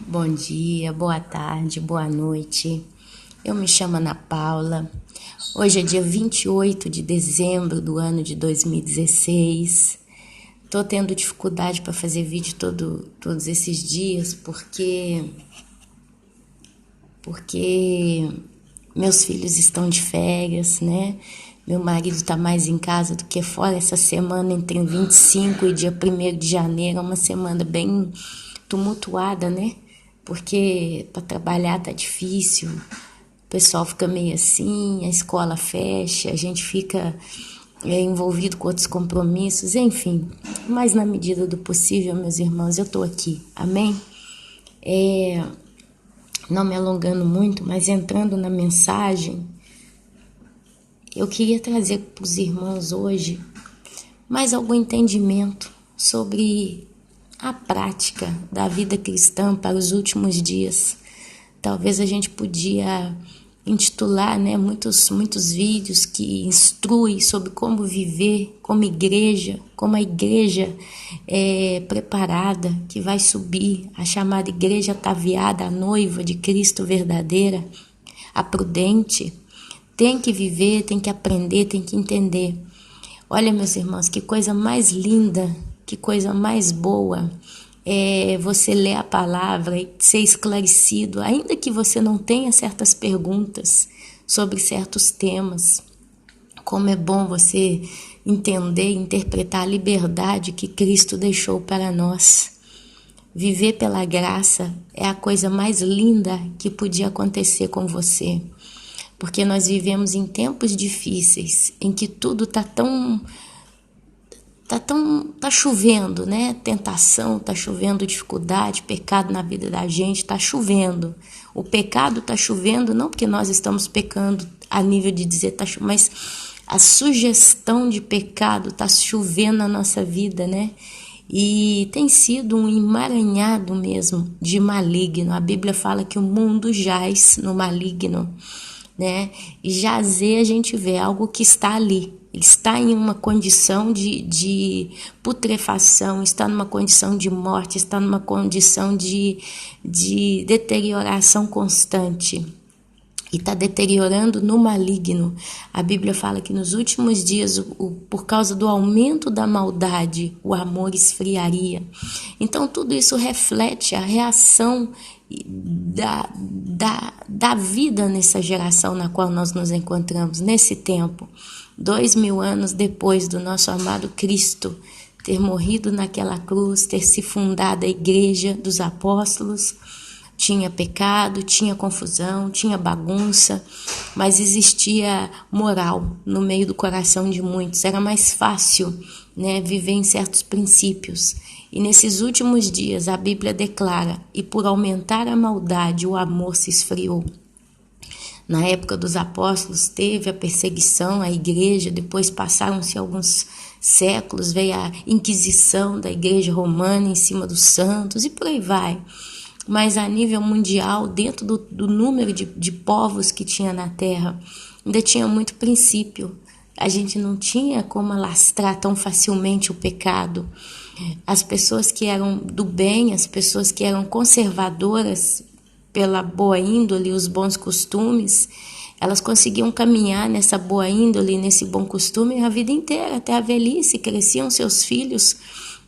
Bom dia, boa tarde, boa noite. Eu me chamo Ana Paula. Hoje é dia 28 de dezembro do ano de 2016. Tô tendo dificuldade para fazer vídeo todos esses dias porque meus filhos estão de férias, né? Meu marido está mais em casa do que fora. Essa semana entre 25 e dia 1º de janeiro é uma semana bem tumultuada, né? Porque para trabalhar tá difícil, o pessoal fica meio assim, a escola fecha, a gente fica envolvido com outros compromissos, enfim. Mas na medida do possível, meus irmãos, eu tô aqui, amém? Não me alongando muito, mas entrando na mensagem, eu queria trazer para os irmãos hoje mais algum entendimento sobre a prática da vida cristã para os últimos dias. Talvez a gente podia intitular, né, muitos vídeos que instruem sobre como viver como igreja, como a igreja é preparada, que vai subir, a chamada igreja ataviada, a noiva de Cristo verdadeira, a prudente. Tem que viver, tem que aprender, tem que entender. Olha, meus irmãos, que coisa mais linda, que coisa mais boa é você ler a palavra e ser esclarecido, ainda que você não tenha certas perguntas sobre certos temas. Como é bom você entender e interpretar a liberdade que Cristo deixou para nós. Viver pela graça é a coisa mais linda que podia acontecer com você. Porque nós vivemos em tempos difíceis, em que tudo tá chovendo, né? Tentação, tá chovendo dificuldade, pecado na vida da gente, tá chovendo. O pecado tá chovendo, não porque nós estamos pecando a nível de dizer tá chovendo, mas a sugestão de pecado tá chovendo na nossa vida, né? E tem sido um emaranhado mesmo de maligno. A Bíblia fala que o mundo jaz no maligno, né? E jazer a gente vê algo que está ali, ele está em uma condição de putrefação, está numa condição de morte, está numa condição de deterioração constante e está deteriorando no maligno. A Bíblia fala que nos últimos dias, por causa do aumento da maldade, o amor esfriaria. Então tudo isso reflete a reação da vida nessa geração na qual nós nos encontramos, nesse tempo. 2000 anos depois do nosso amado Cristo ter morrido naquela cruz, ter se fundado a igreja dos apóstolos, tinha pecado, tinha confusão, tinha bagunça, mas existia moral no meio do coração de muitos. Era mais fácil, né, viver em certos princípios. E nesses últimos dias a Bíblia declara: e por aumentar a maldade o amor se esfriou. Na época dos apóstolos teve a perseguição à igreja, depois passaram-se alguns séculos, veio a Inquisição da igreja romana em cima dos santos e por aí vai. Mas a nível mundial, dentro do número de povos que tinha na terra, ainda tinha muito princípio. A gente não tinha como alastrar tão facilmente o pecado. As pessoas que eram do bem, as pessoas que eram conservadoras pela boa índole, os bons costumes, elas conseguiam caminhar nessa boa índole, nesse bom costume a vida inteira, até a velhice, cresciam seus filhos,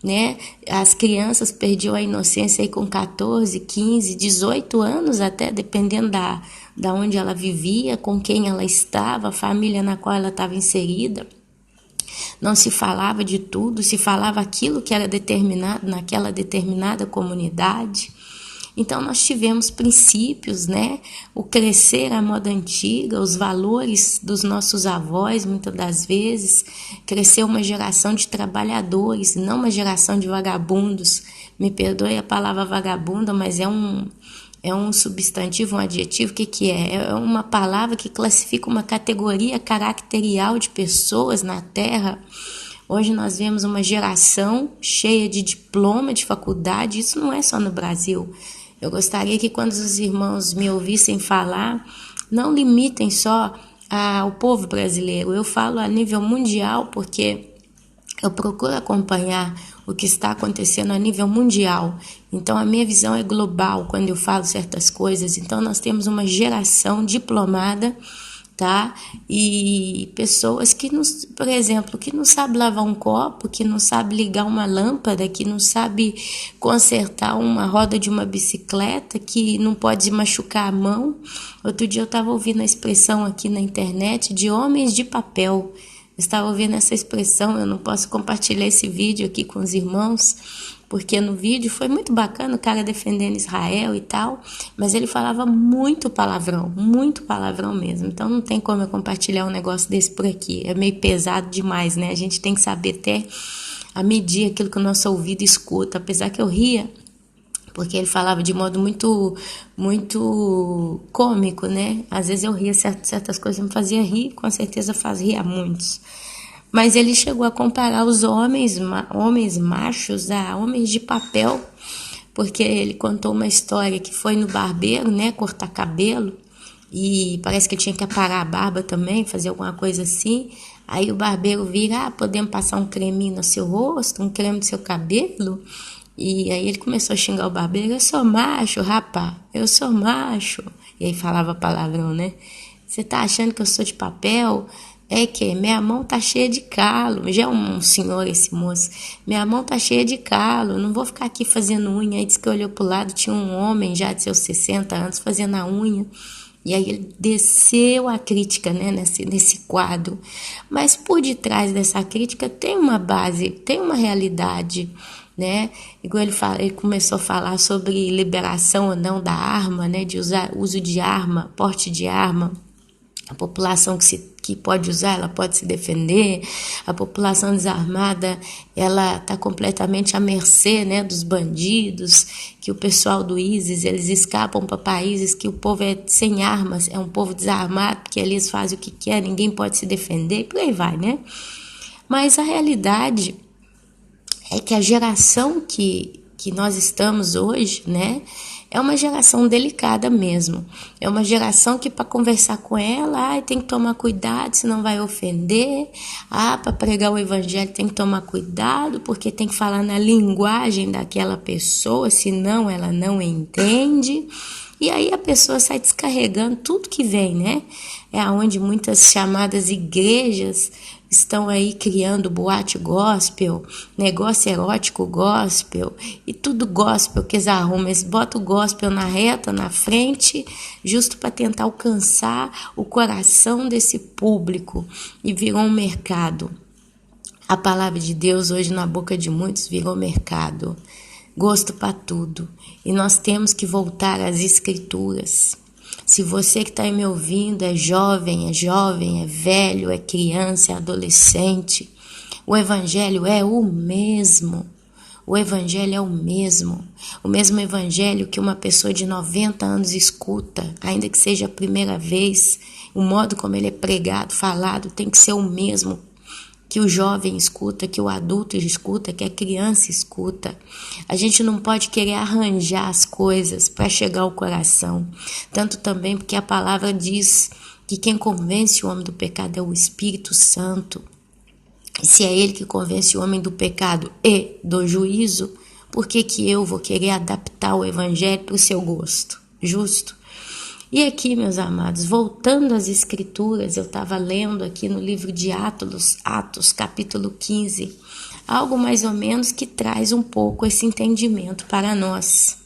né? As crianças perdiam a inocência aí com 14, 15, 18 anos até, dependendo da onde ela vivia, com quem ela estava, a família na qual ela estava inserida. Não se falava de tudo, se falava aquilo que era determinado naquela determinada comunidade. Então nós tivemos princípios, né? O crescer à moda antiga, os valores dos nossos avós, muitas das vezes, cresceu uma geração de trabalhadores, não uma geração de vagabundos. Me perdoe a palavra vagabunda, mas é um substantivo, um adjetivo. O que é? É uma palavra que classifica uma categoria caracterial de pessoas na Terra. Hoje nós vemos uma geração cheia de diploma de faculdade, isso não é só no Brasil. Eu gostaria que quando os irmãos me ouvissem falar, não limitem só ao povo brasileiro. Eu falo a nível mundial porque eu procuro acompanhar o que está acontecendo a nível mundial. Então a minha visão é global quando eu falo certas coisas. Então nós temos uma geração diplomada, tá? E pessoas que, por exemplo, que não sabe lavar um copo, que não sabe ligar uma lâmpada, que não sabe consertar uma roda de uma bicicleta, que não pode machucar a mão. Outro dia eu estava ouvindo a expressão aqui na internet de homens de papel. Eu estava ouvindo essa expressão, eu não posso compartilhar esse vídeo aqui com os irmãos, porque no vídeo foi muito bacana, o cara defendendo Israel e tal, mas ele falava muito palavrão mesmo. Então não tem como eu compartilhar um negócio desse por aqui, é meio pesado demais, né? A gente tem que saber até a medir aquilo que o nosso ouvido escuta, apesar que eu ria, porque ele falava de modo muito cômico, né? Às vezes eu ria, certas coisas me faziam rir, com certeza faz rir a muitos. Mas ele chegou a comparar os homens machos a homens de papel, porque ele contou uma história que foi no barbeiro, né, cortar cabelo, e parece que ele tinha que aparar a barba também, fazer alguma coisa assim. Aí o barbeiro vira, podemos passar um creminho no seu rosto, um creme no seu cabelo? E aí ele começou a xingar o barbeiro, eu sou macho, rapá, eu sou macho. E aí falava palavrão, né? Você tá achando que eu sou de papel? É que minha mão tá cheia de calo. Já é um senhor esse moço. Minha mão tá cheia de calo. Não vou ficar aqui fazendo unha. Aí disse que olhou pro lado, tinha um homem já de seus 60 anos fazendo a unha. E aí ele desceu a crítica, né, nesse quadro. Mas por detrás dessa crítica tem uma base, tem uma realidade, né? Igual ele começou a falar sobre liberação ou não da arma, né, de uso de arma, porte de arma. A população que pode usar, ela pode se defender. A população desarmada, ela está completamente à mercê, né, dos bandidos, que o pessoal do ISIS, eles escapam para países que o povo é sem armas, é um povo desarmado, porque eles fazem o que quer, ninguém pode se defender, e por aí vai, né? Mas a realidade é que a geração que nós estamos hoje, né, é uma geração delicada mesmo. É uma geração que para conversar com ela, tem que tomar cuidado, senão vai ofender. Para pregar o evangelho tem que tomar cuidado, porque tem que falar na linguagem daquela pessoa, senão ela não entende. E aí a pessoa sai descarregando tudo que vem, né? É onde muitas chamadas igrejas estão aí criando boate gospel, negócio erótico gospel, e tudo gospel que eles arrumam. Eles botam o gospel na reta, na frente, justo para tentar alcançar o coração desse público, e virou um mercado. A palavra de Deus hoje na boca de muitos virou mercado, gosto para tudo, e nós temos que voltar às escrituras. Se você que está aí me ouvindo é jovem, é velho, é criança, é adolescente, o evangelho é o mesmo. O evangelho é o mesmo evangelho que uma pessoa de 90 anos escuta, ainda que seja a primeira vez. O modo como ele é pregado, falado, tem que ser o mesmo que o jovem escuta, que o adulto escuta, que a criança escuta. A gente não pode querer arranjar as coisas para chegar ao coração. Tanto também porque a palavra diz que quem convence o homem do pecado é o Espírito Santo. E se é ele que convence o homem do pecado e do juízo, por que eu vou querer adaptar o evangelho para o seu gosto? Justo? E aqui, meus amados, voltando às escrituras, eu estava lendo aqui no livro de Atos, capítulo 15, algo mais ou menos que traz um pouco esse entendimento para nós.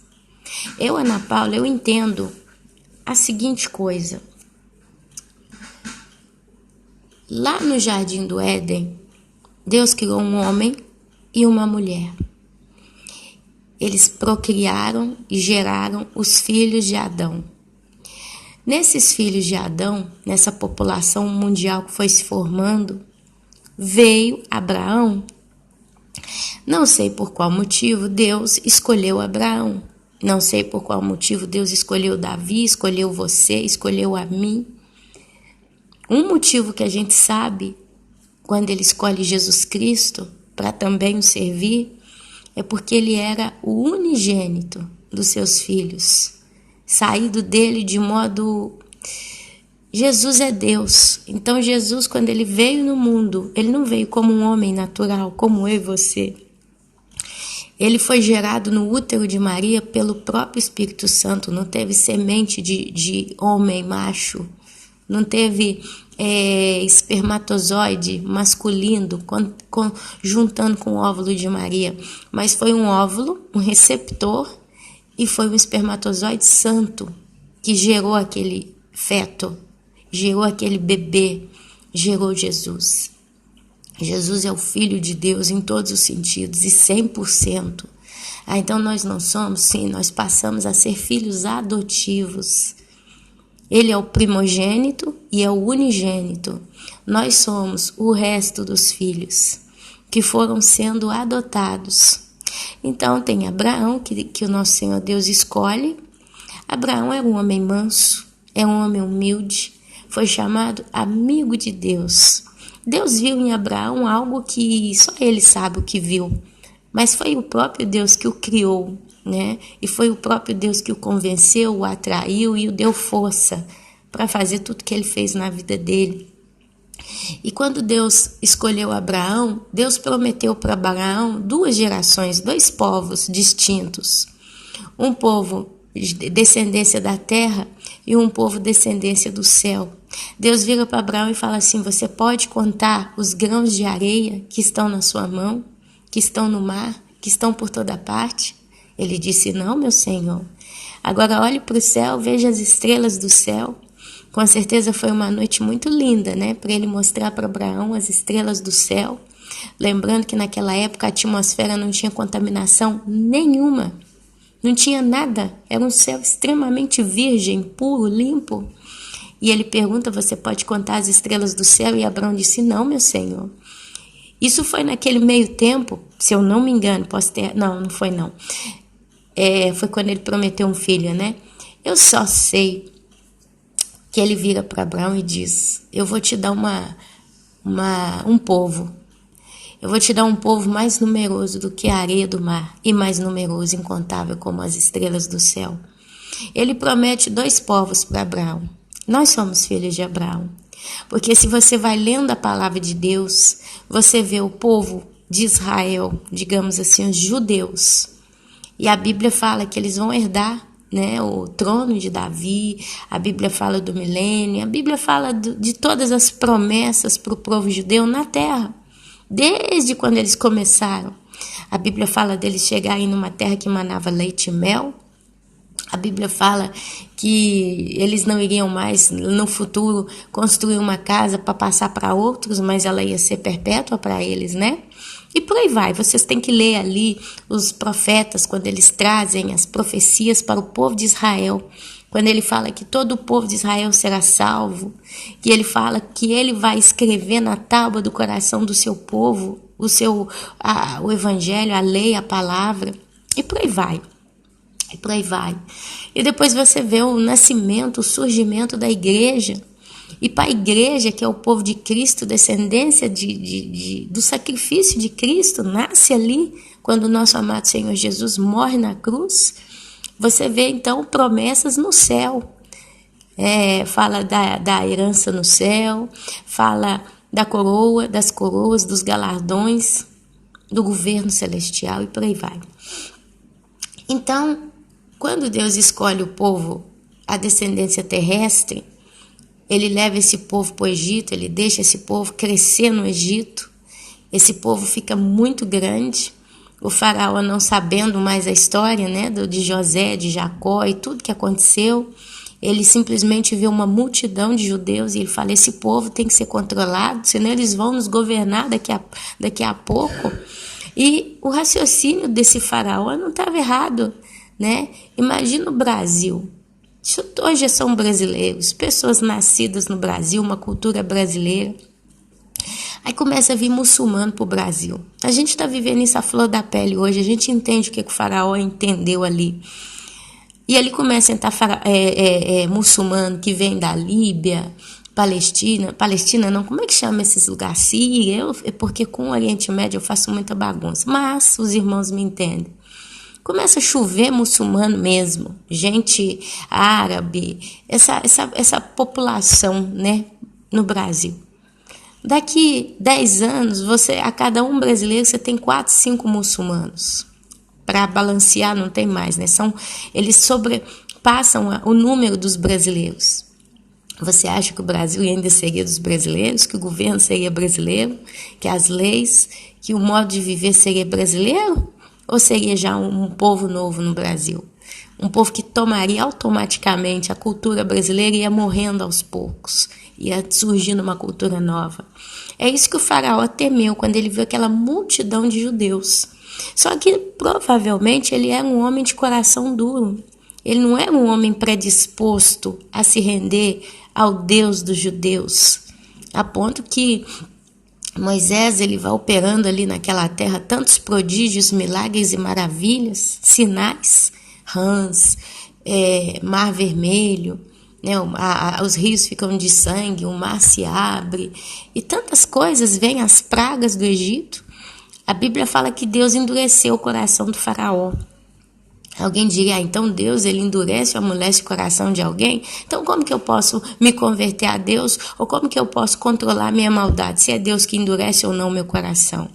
Eu, Ana Paula, eu entendo a seguinte coisa. Lá no Jardim do Éden, Deus criou um homem e uma mulher. Eles procriaram e geraram os filhos de Adão. Nesses filhos de Adão, nessa população mundial que foi se formando, veio Abraão. Não sei por qual motivo Deus escolheu Abraão. Não sei por qual motivo Deus escolheu Davi, escolheu você, escolheu a mim. Um motivo que a gente sabe, quando ele escolhe Jesus Cristo para também o servir, é porque ele era o unigênito dos seus filhos. Saído dele de modo... Jesus é Deus. Então Jesus, quando ele veio no mundo, ele não veio como um homem natural, como eu e você. Ele foi gerado no útero de Maria pelo próprio Espírito Santo, não teve semente de homem macho, não teve espermatozoide masculino juntando com o óvulo de Maria, mas foi um óvulo, um receptor, e foi um espermatozoide santo que gerou aquele feto, gerou aquele bebê, gerou Jesus. Jesus é o Filho de Deus em todos os sentidos e 100%. Então nós não somos, sim, nós passamos a ser filhos adotivos. Ele é o primogênito e é o unigênito. Nós somos o resto dos filhos que foram sendo adotados. Então tem Abraão, que o nosso Senhor Deus escolhe. Abraão era um homem manso, é um homem humilde, foi chamado amigo de Deus. Deus viu em Abraão algo que só ele sabe o que viu, mas foi o próprio Deus que o criou, né? E foi o próprio Deus que o convenceu, o atraiu e o deu força para fazer tudo que ele fez na vida dele. E quando Deus escolheu Abraão, Deus prometeu para Abraão 2 gerações, 2 povos distintos. Um povo de descendência da terra e um povo descendência do céu. Deus vira para Abraão e fala assim: você pode contar os grãos de areia que estão na sua mão, que estão no mar, que estão por toda parte? Ele disse: não, meu Senhor. Agora olhe para o céu, veja as estrelas do céu. Com certeza foi uma noite muito linda, né? Para ele mostrar para Abraão as estrelas do céu. Lembrando que naquela época a atmosfera não tinha contaminação nenhuma. Não tinha nada. Era um céu extremamente virgem, puro, limpo. E ele pergunta: você pode contar as estrelas do céu? E Abraão disse: não, meu Senhor. Isso foi naquele meio tempo, se eu não me engano, não foi não. Foi quando ele prometeu um filho, né? Eu só sei que ele vira para Abraão e diz: eu vou te dar um povo. Eu vou te dar um povo mais numeroso do que a areia do mar e mais numeroso, incontável como as estrelas do céu. Ele promete 2 povos para Abraão. Nós somos filhos de Abraão. Porque se você vai lendo a palavra de Deus, você vê o povo de Israel, digamos assim, os judeus. E a Bíblia fala que eles vão herdar, né, o trono de Davi, a Bíblia fala do milênio, a Bíblia fala de todas as promessas para o povo judeu na terra, desde quando eles começaram. A Bíblia fala deles chegarem numa terra que manava leite e mel. A Bíblia fala que eles não iriam mais, no futuro, construir uma casa para passar para outros, mas ela ia ser perpétua para eles, né? E por aí vai. Vocês têm que ler ali os profetas, quando eles trazem as profecias para o povo de Israel. Quando ele fala que todo o povo de Israel será salvo, que ele fala que ele vai escrever na tábua do coração do seu povo o evangelho, a lei, a palavra, e por aí vai. E por aí vai. E depois você vê o nascimento, o surgimento da igreja. E para a igreja, que é o povo de Cristo, descendência do sacrifício de Cristo, nasce ali, quando o nosso amado Senhor Jesus morre na cruz. Você vê então promessas no céu. Fala da herança no céu, fala da coroa, das coroas, dos galardões, do governo celestial e por aí vai. Então, quando Deus escolhe o povo, a descendência terrestre, ele leva esse povo para o Egito, ele deixa esse povo crescer no Egito. Esse povo fica muito grande. O faraó, não sabendo mais a história, né, de José, de Jacó e tudo que aconteceu, ele simplesmente vê uma multidão de judeus e ele fala: esse povo tem que ser controlado, senão eles vão nos governar daqui a pouco. E o raciocínio desse faraó não estava errado, né? Imagina o Brasil. Hoje são brasileiros, pessoas nascidas no Brasil, uma cultura brasileira. Aí começa a vir muçulmano para o Brasil. A gente está vivendo isso à flor da pele hoje, a gente entende o que o faraó entendeu ali. E ali começa a entrar muçulmano que vem da Líbia, Palestina não, como é que chama esses lugares? Síria, porque com o Oriente Médio eu faço muita bagunça, mas os irmãos me entendem. Começa a chover muçulmano mesmo, gente árabe, essa população, né, no Brasil. Daqui 10 anos, a cada um brasileiro, você tem 4, 5 muçulmanos. para balancear, não tem mais, né? Eles sobrepassam o número dos brasileiros. Você acha que o Brasil ainda seria dos brasileiros, que o governo seria brasileiro, que as leis, que o modo de viver seria brasileiro? Ou seria já um povo novo no Brasil? Um povo que tomaria automaticamente a cultura brasileira e ia morrendo aos poucos, ia surgindo uma cultura nova. É isso que o faraó temeu quando ele viu aquela multidão de judeus. Só que provavelmente ele era um homem de coração duro. Ele não era um homem predisposto a se render ao Deus dos judeus, a ponto que Moisés ele vai operando ali naquela terra tantos prodígios, milagres e maravilhas, sinais, rãs, mar vermelho, né, os rios ficam de sangue, o mar se abre e tantas coisas, vêm as pragas do Egito. A Bíblia fala que Deus endureceu o coração do faraó. Alguém diria, então Deus ele endurece ou amolece o coração de alguém? Então como que eu posso me converter a Deus? Ou como que eu posso controlar a minha maldade? Se é Deus que endurece ou não meu coração?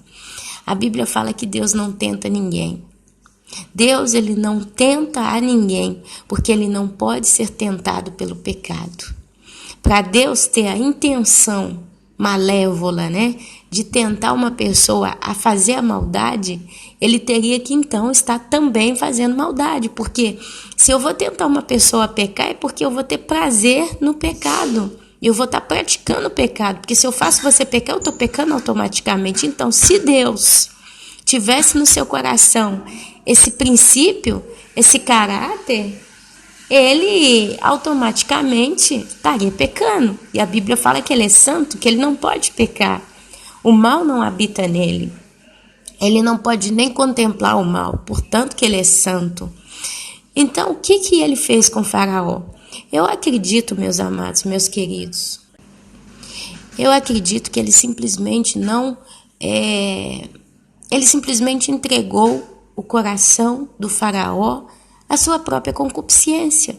A Bíblia fala que Deus não tenta ninguém. Deus ele não tenta a ninguém, porque ele não pode ser tentado pelo pecado. Para Deus ter a intenção malévola, né, de tentar uma pessoa a fazer a maldade, ele teria que então estar também fazendo maldade, porque se eu vou tentar uma pessoa a pecar é porque eu vou ter prazer no pecado, eu vou estar praticando o pecado, porque se eu faço você pecar, eu estou pecando automaticamente. Então, se Deus tivesse no seu coração esse princípio, esse caráter, ele automaticamente estaria pecando. E a Bíblia fala que ele é santo, que ele não pode pecar. O mal não habita nele. Ele não pode nem contemplar o mal, portanto que ele é santo. Então, o que ele fez com Faraó? Eu acredito, meus amados, meus queridos, eu acredito que ele simplesmente ele simplesmente entregou o coração do Faraó à sua própria concupiscência.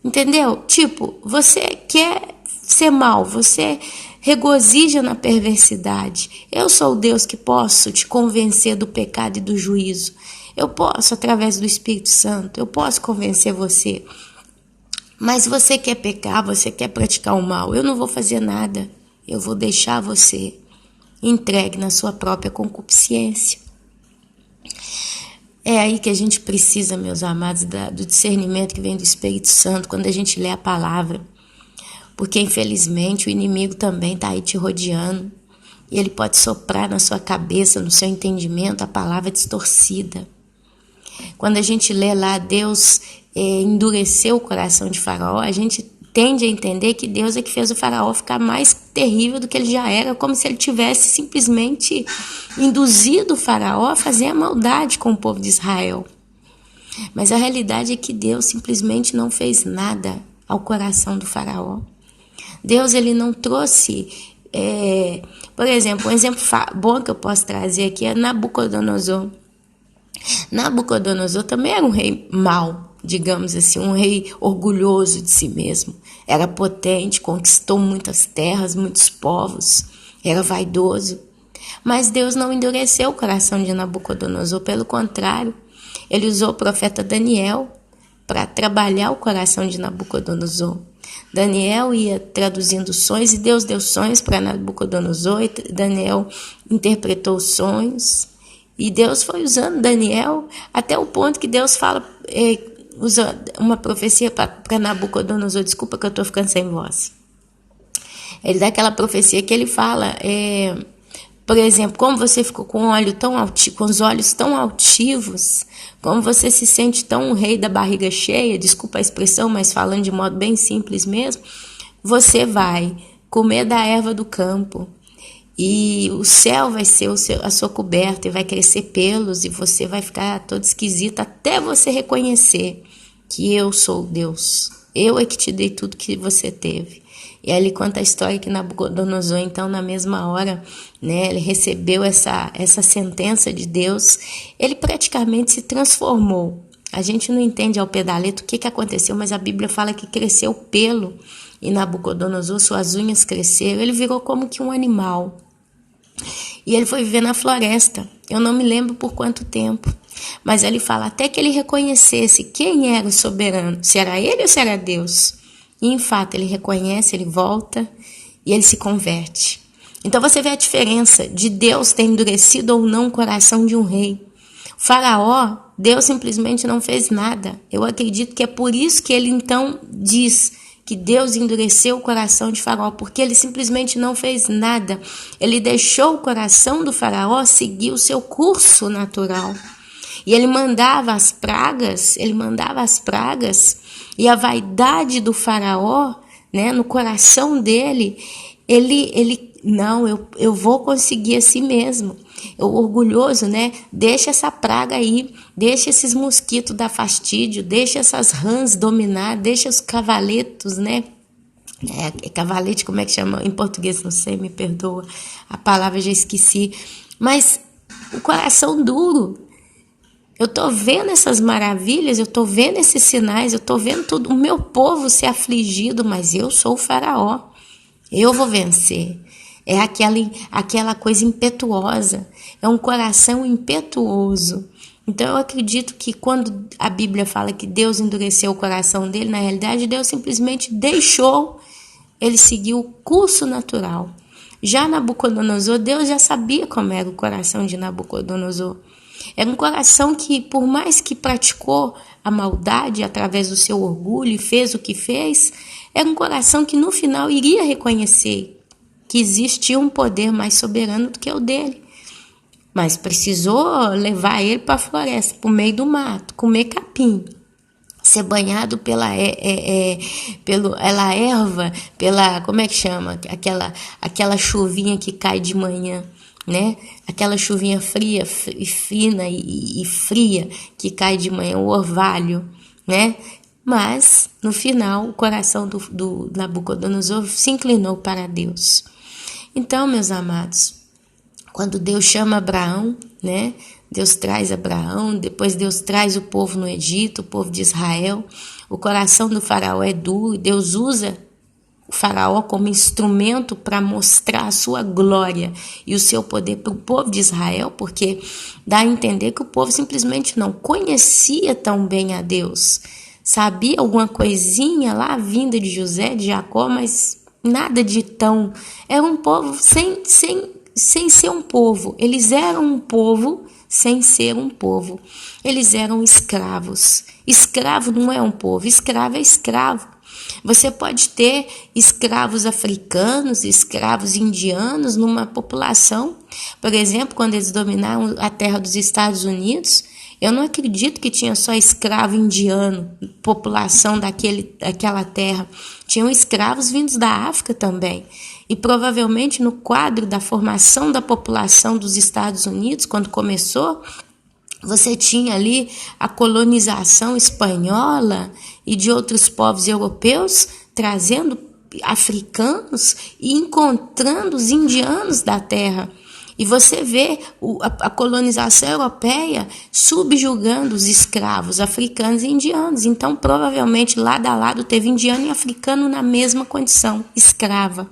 Entendeu? Tipo, você quer ser mal, você regozija na perversidade. Eu sou o Deus que posso te convencer do pecado e do juízo. Eu posso, através do Espírito Santo, eu posso convencer você. Mas você quer pecar, você quer praticar o mal. Eu não vou fazer nada. Eu vou deixar você entregue na sua própria concupiscência. É aí que a gente precisa, meus amados, do discernimento que vem do Espírito Santo quando a gente lê a palavra. Porque, infelizmente, o inimigo também está aí te rodeando. E ele pode soprar na sua cabeça, no seu entendimento, a palavra distorcida. Quando a gente lê lá, Deus endureceu o coração de Faraó, a gente tende a entender que Deus é que fez o Faraó ficar mais terrível do que ele já era, como se ele tivesse simplesmente induzido o Faraó a fazer a maldade com o povo de Israel. Mas a realidade é que Deus simplesmente não fez nada ao coração do Faraó. Deus ele não trouxe, por exemplo, um exemplo bom que eu posso trazer aqui é Nabucodonosor. Nabucodonosor também era um rei mau, digamos assim, um rei orgulhoso de si mesmo. Era potente, conquistou muitas terras, muitos povos, era vaidoso. Mas Deus não endureceu o coração de Nabucodonosor, pelo contrário, ele usou o profeta Daniel para trabalhar o coração de Nabucodonosor. Daniel ia traduzindo sonhos e Deus deu sonhos para Nabucodonosor e Daniel interpretou os sonhos. E Deus foi usando Daniel até o ponto que Deus fala, usa uma profecia para Nabucodonosor. Desculpa que eu estou ficando sem voz. Ele dá aquela profecia que ele fala, por exemplo, como você ficou com os olhos tão altivos, como você se sente tão um rei da barriga cheia, desculpa a expressão, mas falando de modo bem simples mesmo, você vai comer da erva do campo. E o céu vai ser a sua coberta e vai crescer pelos e você vai ficar todo esquisito até você reconhecer que eu sou Deus. Eu é que te dei tudo que você teve. E aí ele conta a história que Nabucodonosor, então, na mesma hora, né, ele recebeu essa sentença de Deus, ele praticamente se transformou. A gente não entende ao pé da letra o que aconteceu, mas a Bíblia fala que cresceu pelo e Nabucodonosor, suas unhas cresceram, ele virou como que um animal. E ele foi viver na floresta. Eu não me lembro por quanto tempo. Mas ele fala até que ele reconhecesse quem era o soberano. Se era ele ou se era Deus. E, em fato, ele reconhece, ele volta e ele se converte. Então você vê a diferença de Deus ter endurecido ou não o coração de um rei. O Faraó, Deus simplesmente não fez nada. Eu acredito que é por isso que ele então diz que Deus endureceu o coração de Faraó, porque ele simplesmente não fez nada. Ele deixou o coração do Faraó seguir o seu curso natural. E ele mandava as pragas, e a vaidade do Faraó, né, no coração dele, não, eu vou conseguir assim mesmo. O orgulhoso, né, deixa essa praga aí, deixa esses mosquitos dar fastídio, deixa essas rãs dominar, deixa os cavaletos, né, cavalete, como é que chama em português, não sei, me perdoa, a palavra já esqueci, mas o coração duro. Eu tô vendo essas maravilhas, eu tô vendo esses sinais, eu tô vendo tudo, o meu povo ser afligido, mas eu sou o Faraó, eu vou vencer. É aquela coisa impetuosa, é um coração impetuoso. Então eu acredito que quando a Bíblia fala que Deus endureceu o coração dele, na realidade Deus simplesmente deixou ele seguir o curso natural. Já Nabucodonosor, Deus já sabia como era o coração de Nabucodonosor. Era um coração que, por mais que praticou a maldade através do seu orgulho e fez o que fez, era um coração que no final iria reconhecer que existia um poder mais soberano do que o dele. Mas precisou levar ele para a floresta, para o meio do mato, comer capim, ser banhado pela erva, como é que chama? Aquela chuvinha que cai de manhã, né? Aquela chuvinha fria, fina e fria que cai de manhã, o orvalho, né? Mas, no final, o coração do Nabucodonosor se inclinou para Deus. Então, meus amados, quando Deus chama Abraão, né? Deus traz Abraão, depois Deus traz o povo no Egito, o povo de Israel. O coração do faraó é duro, Deus usa o faraó como instrumento para mostrar a sua glória e o seu poder para o povo de Israel, porque dá a entender que o povo simplesmente não conhecia tão bem a Deus. Sabia alguma coisinha lá vinda de José, de Jacó, mas nada de tão... Era um povo sem ser um povo. Eles eram um povo sem ser um povo. Eles eram escravos. Escravo não é um povo, escravo é escravo. Você pode ter escravos africanos, escravos indianos numa população. Por exemplo, quando eles dominaram a terra dos Estados Unidos, eu não acredito que tinha só escravo indiano, população daquela terra. Tinham escravos vindos da África também. E provavelmente no quadro da formação da população dos Estados Unidos, quando começou, você tinha ali a colonização espanhola e de outros povos europeus trazendo africanos e encontrando os indianos da terra. E você vê a colonização europeia subjugando os escravos africanos e indianos. Então, provavelmente, lado a lado, teve indiano e africano na mesma condição, escrava,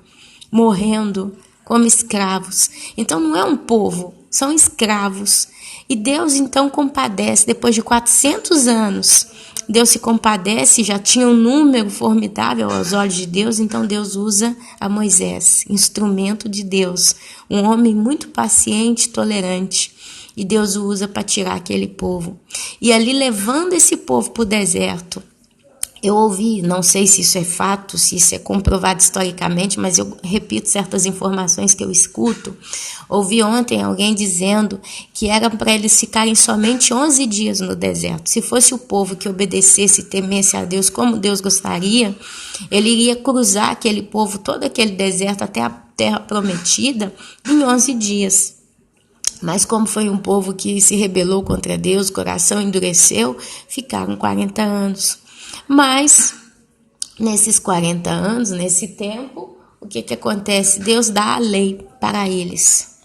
morrendo como escravos. Então, não é um povo, são escravos. E Deus, então, compadece, depois de 400 anos, Deus se compadece, já tinha um número formidável aos olhos de Deus, então Deus usa a Moisés, instrumento de Deus, um homem muito paciente, tolerante, e Deus o usa para tirar aquele povo. E ali levando esse povo para o deserto, eu ouvi, não sei se isso é fato, se isso é comprovado historicamente, mas eu repito certas informações que eu escuto. Ouvi ontem alguém dizendo que era para eles ficarem somente 11 dias no deserto. Se fosse o povo que obedecesse e temesse a Deus como Deus gostaria, ele iria cruzar aquele povo, todo aquele deserto até a terra prometida em 11 dias. Mas como foi um povo que se rebelou contra Deus, o coração endureceu, ficaram 40 anos. Mas, nesses 40 anos, nesse tempo, o que acontece? Deus dá a lei para eles.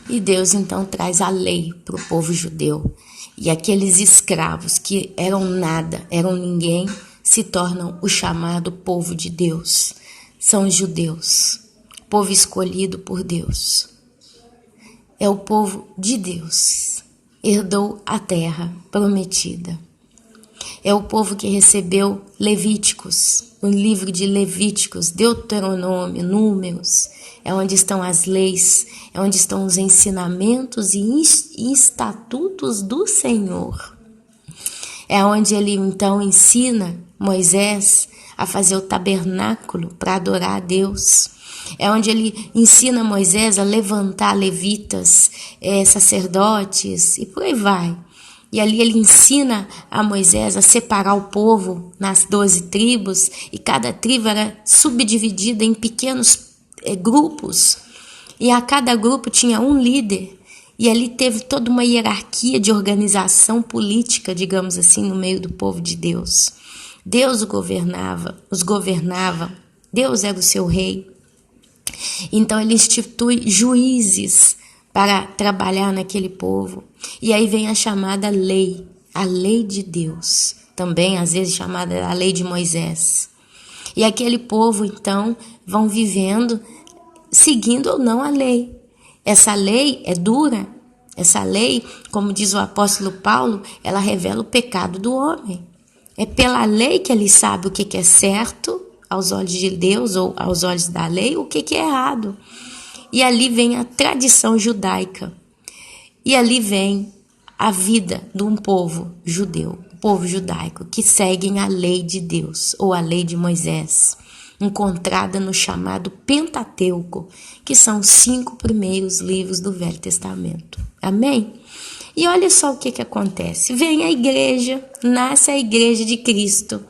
E Deus, então, traz a lei para o povo judeu. E aqueles escravos que eram nada, eram ninguém, se tornam o chamado povo de Deus. São os judeus, povo escolhido por Deus. é o povo de Deus, herdou a terra prometida. É o povo que recebeu Levíticos, o livro de Levíticos, Deuteronômio, Números, é onde estão as leis, é onde estão os ensinamentos e estatutos do Senhor. É onde ele então ensina Moisés a fazer o tabernáculo para adorar a Deus. É onde ele ensina Moisés a levantar levitas, sacerdotes e por aí vai. E ali ele ensina a Moisés a separar o povo nas 12 tribos, e cada tribo era subdividida em pequenos grupos, e a cada grupo tinha um líder, e ali teve toda uma hierarquia de organização política, digamos assim, no meio do povo de Deus. Deus os governava, Deus era o seu rei. Então ele institui juízes para trabalhar naquele povo. E aí vem a chamada lei, a lei de Deus, também às vezes chamada a lei de Moisés. E aquele povo então vão vivendo, seguindo ou não a lei. Essa lei é dura, essa lei, como diz o apóstolo Paulo, ela revela o pecado do homem. É pela lei que ele sabe o que é certo aos olhos de Deus ou aos olhos da lei, o que é errado. E ali vem a tradição judaica. E ali vem a vida de um povo judeu, um povo judaico, que seguem a lei de Deus, ou a lei de Moisés, encontrada no chamado Pentateuco, que são os 5 primeiros livros do Velho Testamento. Amém? E olha só o que acontece. Vem a igreja, nasce a igreja de Cristo.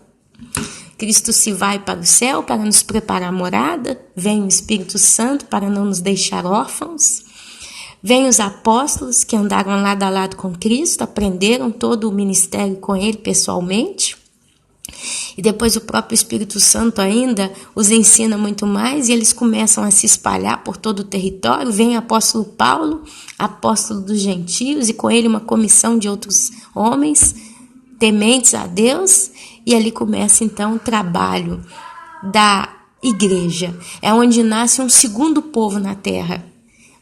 Cristo se vai para o céu para nos preparar a morada, vem o Espírito Santo para não nos deixar órfãos, vem os apóstolos que andaram lado a lado com Cristo, aprenderam todo o ministério com ele pessoalmente, e depois o próprio Espírito Santo ainda os ensina muito mais, e eles começam a se espalhar por todo o território. Vem o apóstolo Paulo, apóstolo dos gentios, e com ele uma comissão de outros homens tementes a Deus, e ali começa então o trabalho da igreja. É onde nasce um segundo povo na terra,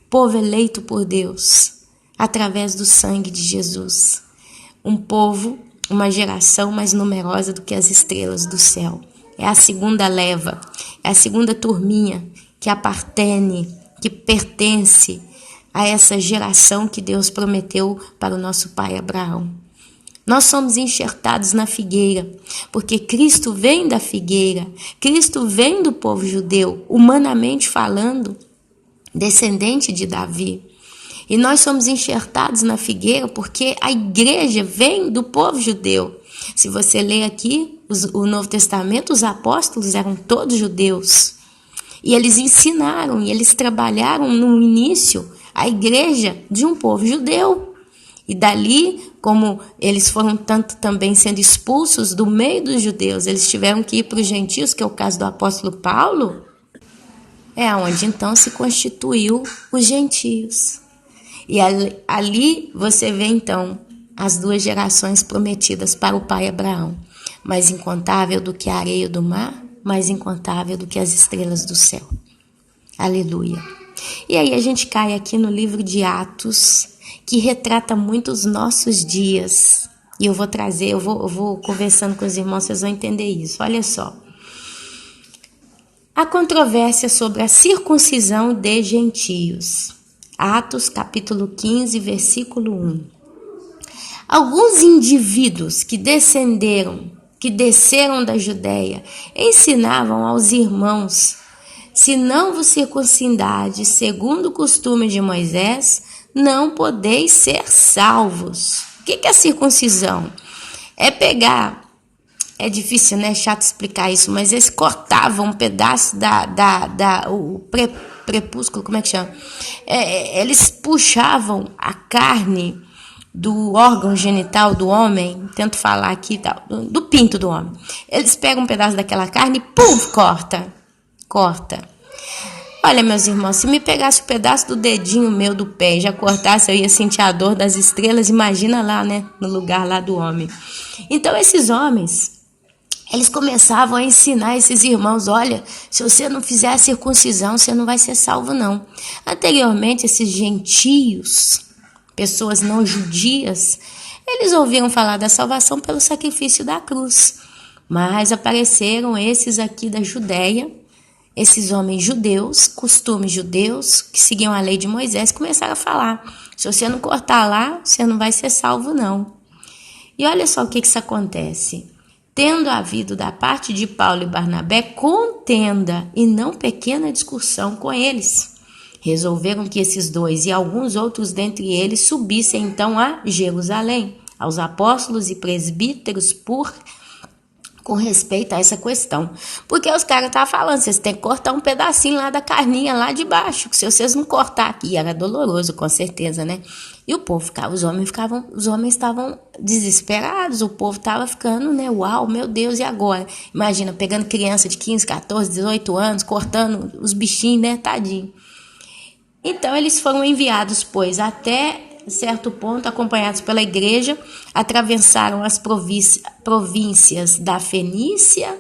povo eleito por Deus, através do sangue de Jesus. Um povo, uma geração mais numerosa do que as estrelas do céu. É a segunda leva, é a segunda turminha que apartene, que pertence a essa geração que Deus prometeu para o nosso pai Abraão. Nós somos enxertados na figueira, porque Cristo vem da figueira, Cristo vem do povo judeu, humanamente falando, descendente de Davi. E nós somos enxertados na figueira porque a igreja vem do povo judeu. Se você ler aqui o Novo Testamento, os apóstolos eram todos judeus. E eles ensinaram, e eles trabalharam no início a igreja de um povo judeu. E dali, como eles foram tanto também sendo expulsos do meio dos judeus, eles tiveram que ir para os gentios, que é o caso do apóstolo Paulo, é onde então se constituiu os gentios. E ali você vê então as 2 gerações prometidas para o pai Abraão, mais incontável do que a areia do mar, mais incontável do que as estrelas do céu. Aleluia. E aí a gente cai aqui no livro de Atos, que retrata muito os nossos dias. E eu vou conversando com os irmãos, vocês vão entender isso. Olha só. A controvérsia sobre a circuncisão de gentios. Atos, capítulo 15, versículo 1. Alguns indivíduos que desceram da Judéia, ensinavam aos irmãos: se não vos circuncidades segundo o costume de Moisés, não podeis ser salvos. O que é a circuncisão? É pegar, é difícil, né? É chato explicar isso, mas eles cortavam um pedaço o prepúsculo, como é que chama? Eles puxavam a carne do órgão genital do homem, tento falar aqui, do pinto do homem. Eles pegam um pedaço daquela carne e pum, corta. Olha, meus irmãos, se me pegasse um pedaço do dedinho meu do pé e já cortasse, eu ia sentir a dor das estrelas. Imagina lá, né, no lugar lá do homem. Então, esses homens, eles começavam a ensinar esses irmãos, olha, se você não fizer a circuncisão, você não vai ser salvo não. Anteriormente, esses gentios, pessoas não judias, eles ouviram falar da salvação pelo sacrifício da cruz. Mas apareceram esses aqui da Judéia, esses homens judeus, costumes judeus, que seguiam a lei de Moisés, começaram a falar, se você não cortar lá, você não vai ser salvo não. E olha só o que isso acontece. Tendo havido da parte de Paulo e Barnabé contenda e não pequena discussão com eles, resolveram que esses dois e alguns outros dentre eles subissem então a Jerusalém, aos apóstolos e presbíteros com respeito a essa questão. Porque os caras estavam falando, vocês têm que cortar um pedacinho lá da carninha lá de baixo, que se vocês não cortar aqui, era doloroso, com certeza, né? E o povo ficava, os homens estavam desesperados, o povo estava ficando, né? Uau, meu Deus, e agora? Imagina, pegando criança de 15, 14, 18 anos, cortando os bichinhos, né? Tadinho. Então, eles foram enviados, pois, até certo ponto, acompanhados pela igreja, atravessaram as províncias da Fenícia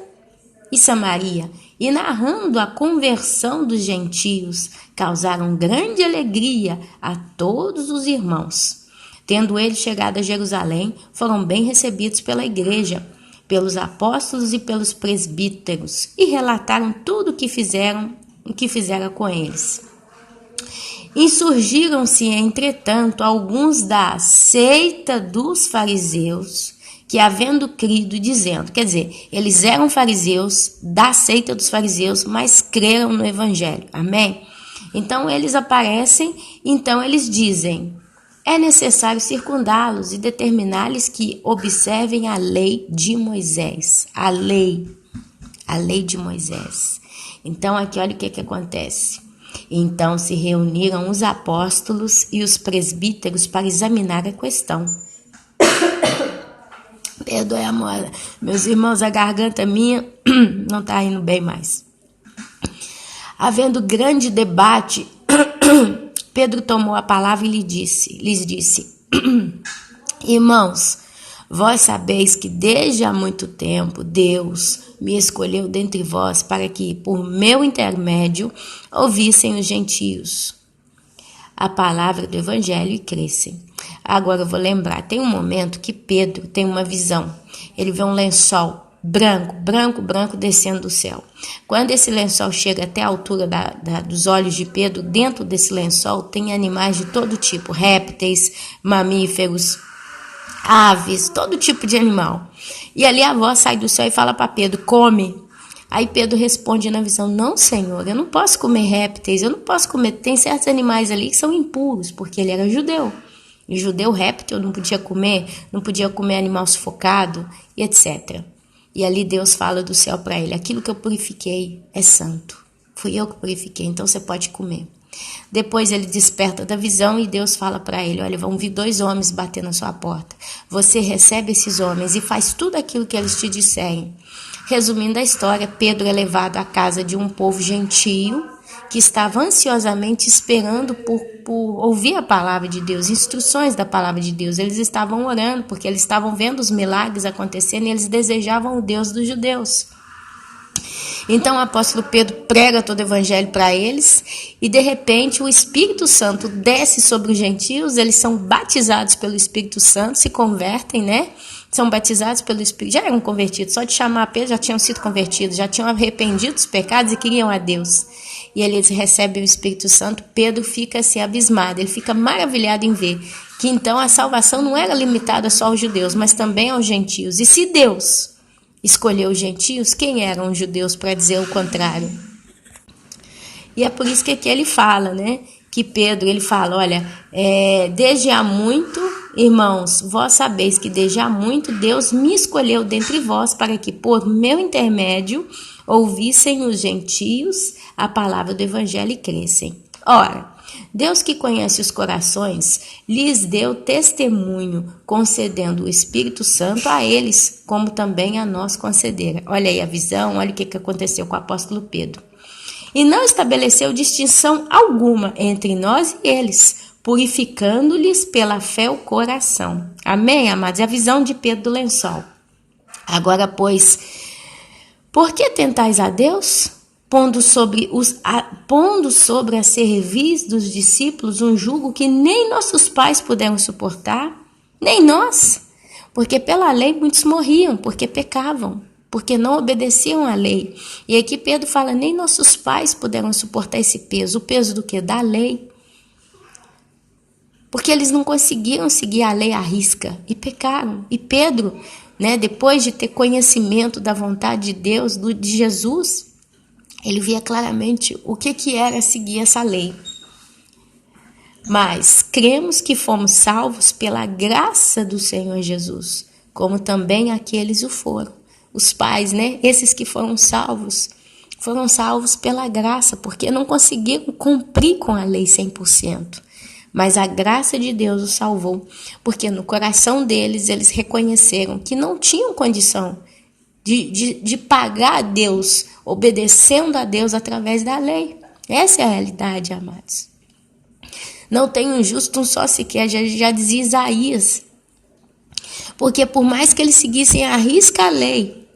e Samaria, e narrando a conversão dos gentios, causaram grande alegria a todos os irmãos. Tendo eles chegado a Jerusalém, foram bem recebidos pela igreja, pelos apóstolos e pelos presbíteros, e relataram tudo o que fizeram com eles. Insurgiram-se, entretanto, alguns da seita dos fariseus, que havendo crido, dizendo, quer dizer, eles eram fariseus, da seita dos fariseus, mas creram no evangelho, amém? Então eles aparecem, então eles dizem, é necessário circundá-los e determinar-lhes que observem a lei de Moisés, a lei de Moisés. Então aqui olha o que acontece. Então se reuniram os apóstolos e os presbíteros para examinar a questão. Perdoe, amor. Meus irmãos, a garganta minha não está indo bem mais. Havendo grande debate, Pedro tomou a palavra e lhes disse, irmãos, vós sabeis que desde há muito tempo Deus me escolheu dentre vós para que, por meu intermédio, ouvissem os gentios a palavra do evangelho e crescem. Agora eu vou lembrar, tem um momento que Pedro tem uma visão. Ele vê um lençol branco descendo do céu. Quando esse lençol chega até a altura dos olhos de Pedro, dentro desse lençol tem animais de todo tipo, répteis, mamíferos, aves, todo tipo de animal. E ali a voz sai do céu e fala para Pedro, come. Aí Pedro responde na visão, não, Senhor, eu não posso comer répteis, eu não posso comer, tem certos animais ali que são impuros, porque ele era judeu. E judeu réptil não podia comer animal sufocado e etc. E ali Deus fala do céu para ele, aquilo que eu purifiquei é santo. Fui eu que purifiquei, então você pode comer. Depois ele desperta da visão e Deus fala para ele, olha, vão vir 2 homens bater na sua porta. Você recebe esses homens e faz tudo aquilo que eles te disserem. Resumindo a história, Pedro é levado à casa de um povo gentio que estava ansiosamente esperando por ouvir a palavra de Deus, instruções da palavra de Deus. Eles estavam orando porque eles estavam vendo os milagres acontecendo e eles desejavam o Deus dos judeus. Então o apóstolo Pedro prega todo o evangelho para eles e de repente o Espírito Santo desce sobre os gentios, eles são batizados pelo Espírito Santo, se convertem, né? São batizados pelo Espírito, já eram convertidos, só de chamar Pedro já tinham sido convertidos, já tinham arrependido dos pecados e queriam a Deus. E eles recebem o Espírito Santo, Pedro fica assim abismado, ele fica maravilhado em ver que então a salvação não era limitada só aos judeus, mas também aos gentios. E se Deus escolheu os gentios, quem eram os judeus para dizer o contrário? E é por isso que aqui ele fala, né? Que Pedro, ele fala, olha, desde há muito, irmãos, vós sabeis que desde há muito Deus me escolheu dentre vós para que por meu intermédio ouvissem os gentios a palavra do evangelho e crescem. Ora, Deus que conhece os corações, lhes deu testemunho, concedendo o Espírito Santo a eles, como também a nós concedera. Olha aí a visão, olha o que aconteceu com o apóstolo Pedro. E não estabeleceu distinção alguma entre nós e eles, purificando-lhes pela fé o coração. Amém, amados? É a visão de Pedro do lençol. Agora, pois, Por que tentais a Deus, pondo sobre a cerviz dos discípulos um jugo que nem nossos pais puderam suportar, nem nós? Porque pela lei muitos morriam, porque pecavam, porque não obedeciam à lei. E aqui Pedro fala, nem nossos pais puderam suportar esse peso. O peso do quê? Da lei. Porque eles não conseguiram seguir a lei à risca e pecaram. E Pedro, depois de ter conhecimento da vontade de Deus, de Jesus, ele via claramente o que era seguir essa lei. Mas cremos que fomos salvos pela graça do Senhor Jesus, como também aqueles o foram. Os pais, esses que foram salvos pela graça, porque não conseguiram cumprir com a lei 100%. Mas a graça de Deus os salvou, porque no coração deles, eles reconheceram que não tinham condição de pagar a Deus, obedecendo a Deus através da lei. Essa é a realidade, amados. Não tem um justo um só sequer, já dizia Isaías. Porque por mais que eles seguissem à risca a lei,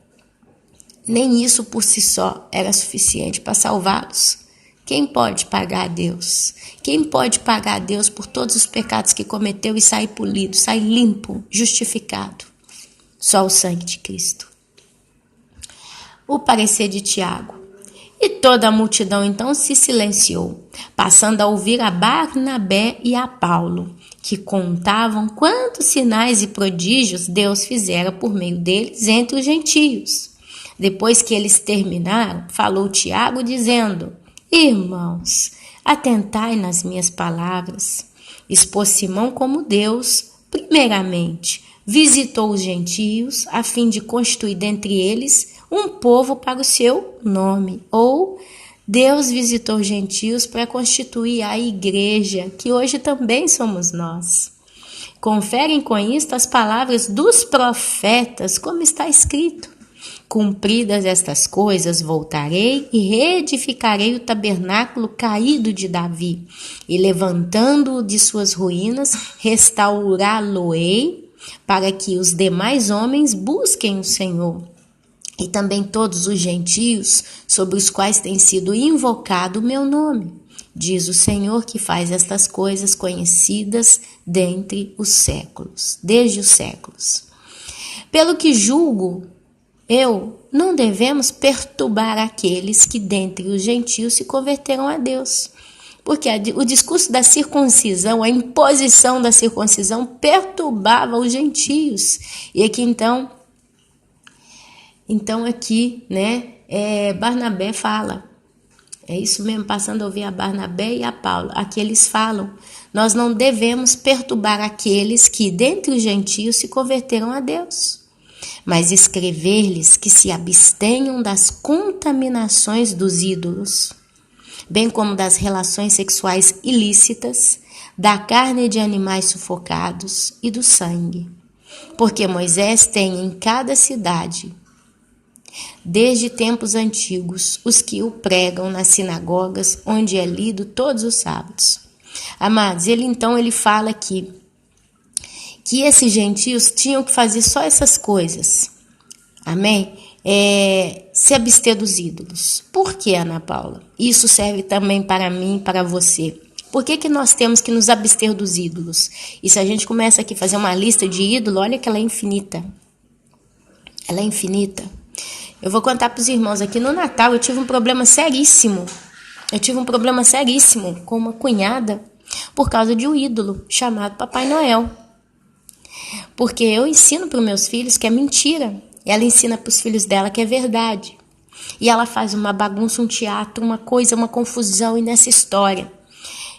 nem isso por si só era suficiente para salvá-los. Quem pode pagar a Deus? Quem pode pagar a Deus por todos os pecados que cometeu e sair polido, sair limpo, justificado? Só o sangue de Cristo. O parecer de Tiago. E toda a multidão então se silenciou, passando a ouvir a Barnabé e a Paulo, que contavam quantos sinais e prodígios Deus fizera por meio deles entre os gentios. Depois que eles terminaram, falou Tiago dizendo: Irmãos, atentai nas minhas palavras. Expôs Simão como Deus, primeiramente, visitou os gentios, a fim de constituir dentre eles um povo para o seu nome. Ou Deus visitou os gentios para constituir a igreja, que hoje também somos nós. Conferem com isto as palavras dos profetas, como está escrito. Cumpridas estas coisas, voltarei e reedificarei o tabernáculo caído de Davi, e levantando-o de suas ruínas, restaurá-lo-ei, para que os demais homens busquem o Senhor, e também todos os gentios sobre os quais tem sido invocado o meu nome, diz o Senhor que faz estas coisas conhecidas desde os séculos. Pelo que julgo, não devemos perturbar aqueles que dentre os gentios se converteram a Deus. Porque o discurso da circuncisão, a imposição da circuncisão perturbava os gentios. E aqui então aqui, Barnabé fala. É isso mesmo, passando a ouvir a Barnabé e a Paulo. Aqui eles falam, nós não devemos perturbar aqueles que dentre os gentios se converteram a Deus, mas escrever-lhes que se abstenham das contaminações dos ídolos, bem como das relações sexuais ilícitas, da carne de animais sufocados e do sangue. Porque Moisés tem em cada cidade, desde tempos antigos, os que o pregam nas sinagogas, onde é lido todos os sábados. Amados, ele fala aqui que esses gentios tinham que fazer só essas coisas. Amém? Se abster dos ídolos. Por que, Ana Paula? Isso serve também para mim e para você. Por que nós temos que nos abster dos ídolos? E se a gente começa aqui a fazer uma lista de ídolos, olha que ela é infinita. Ela é infinita. Eu vou contar para os irmãos aqui. No Natal eu tive um problema seríssimo. Com uma cunhada por causa de um ídolo chamado Papai Noel. Porque eu ensino para os meus filhos que é mentira. Ela ensina para os filhos dela que é verdade. E ela faz uma bagunça, um teatro, uma coisa, uma confusão. E nessa história,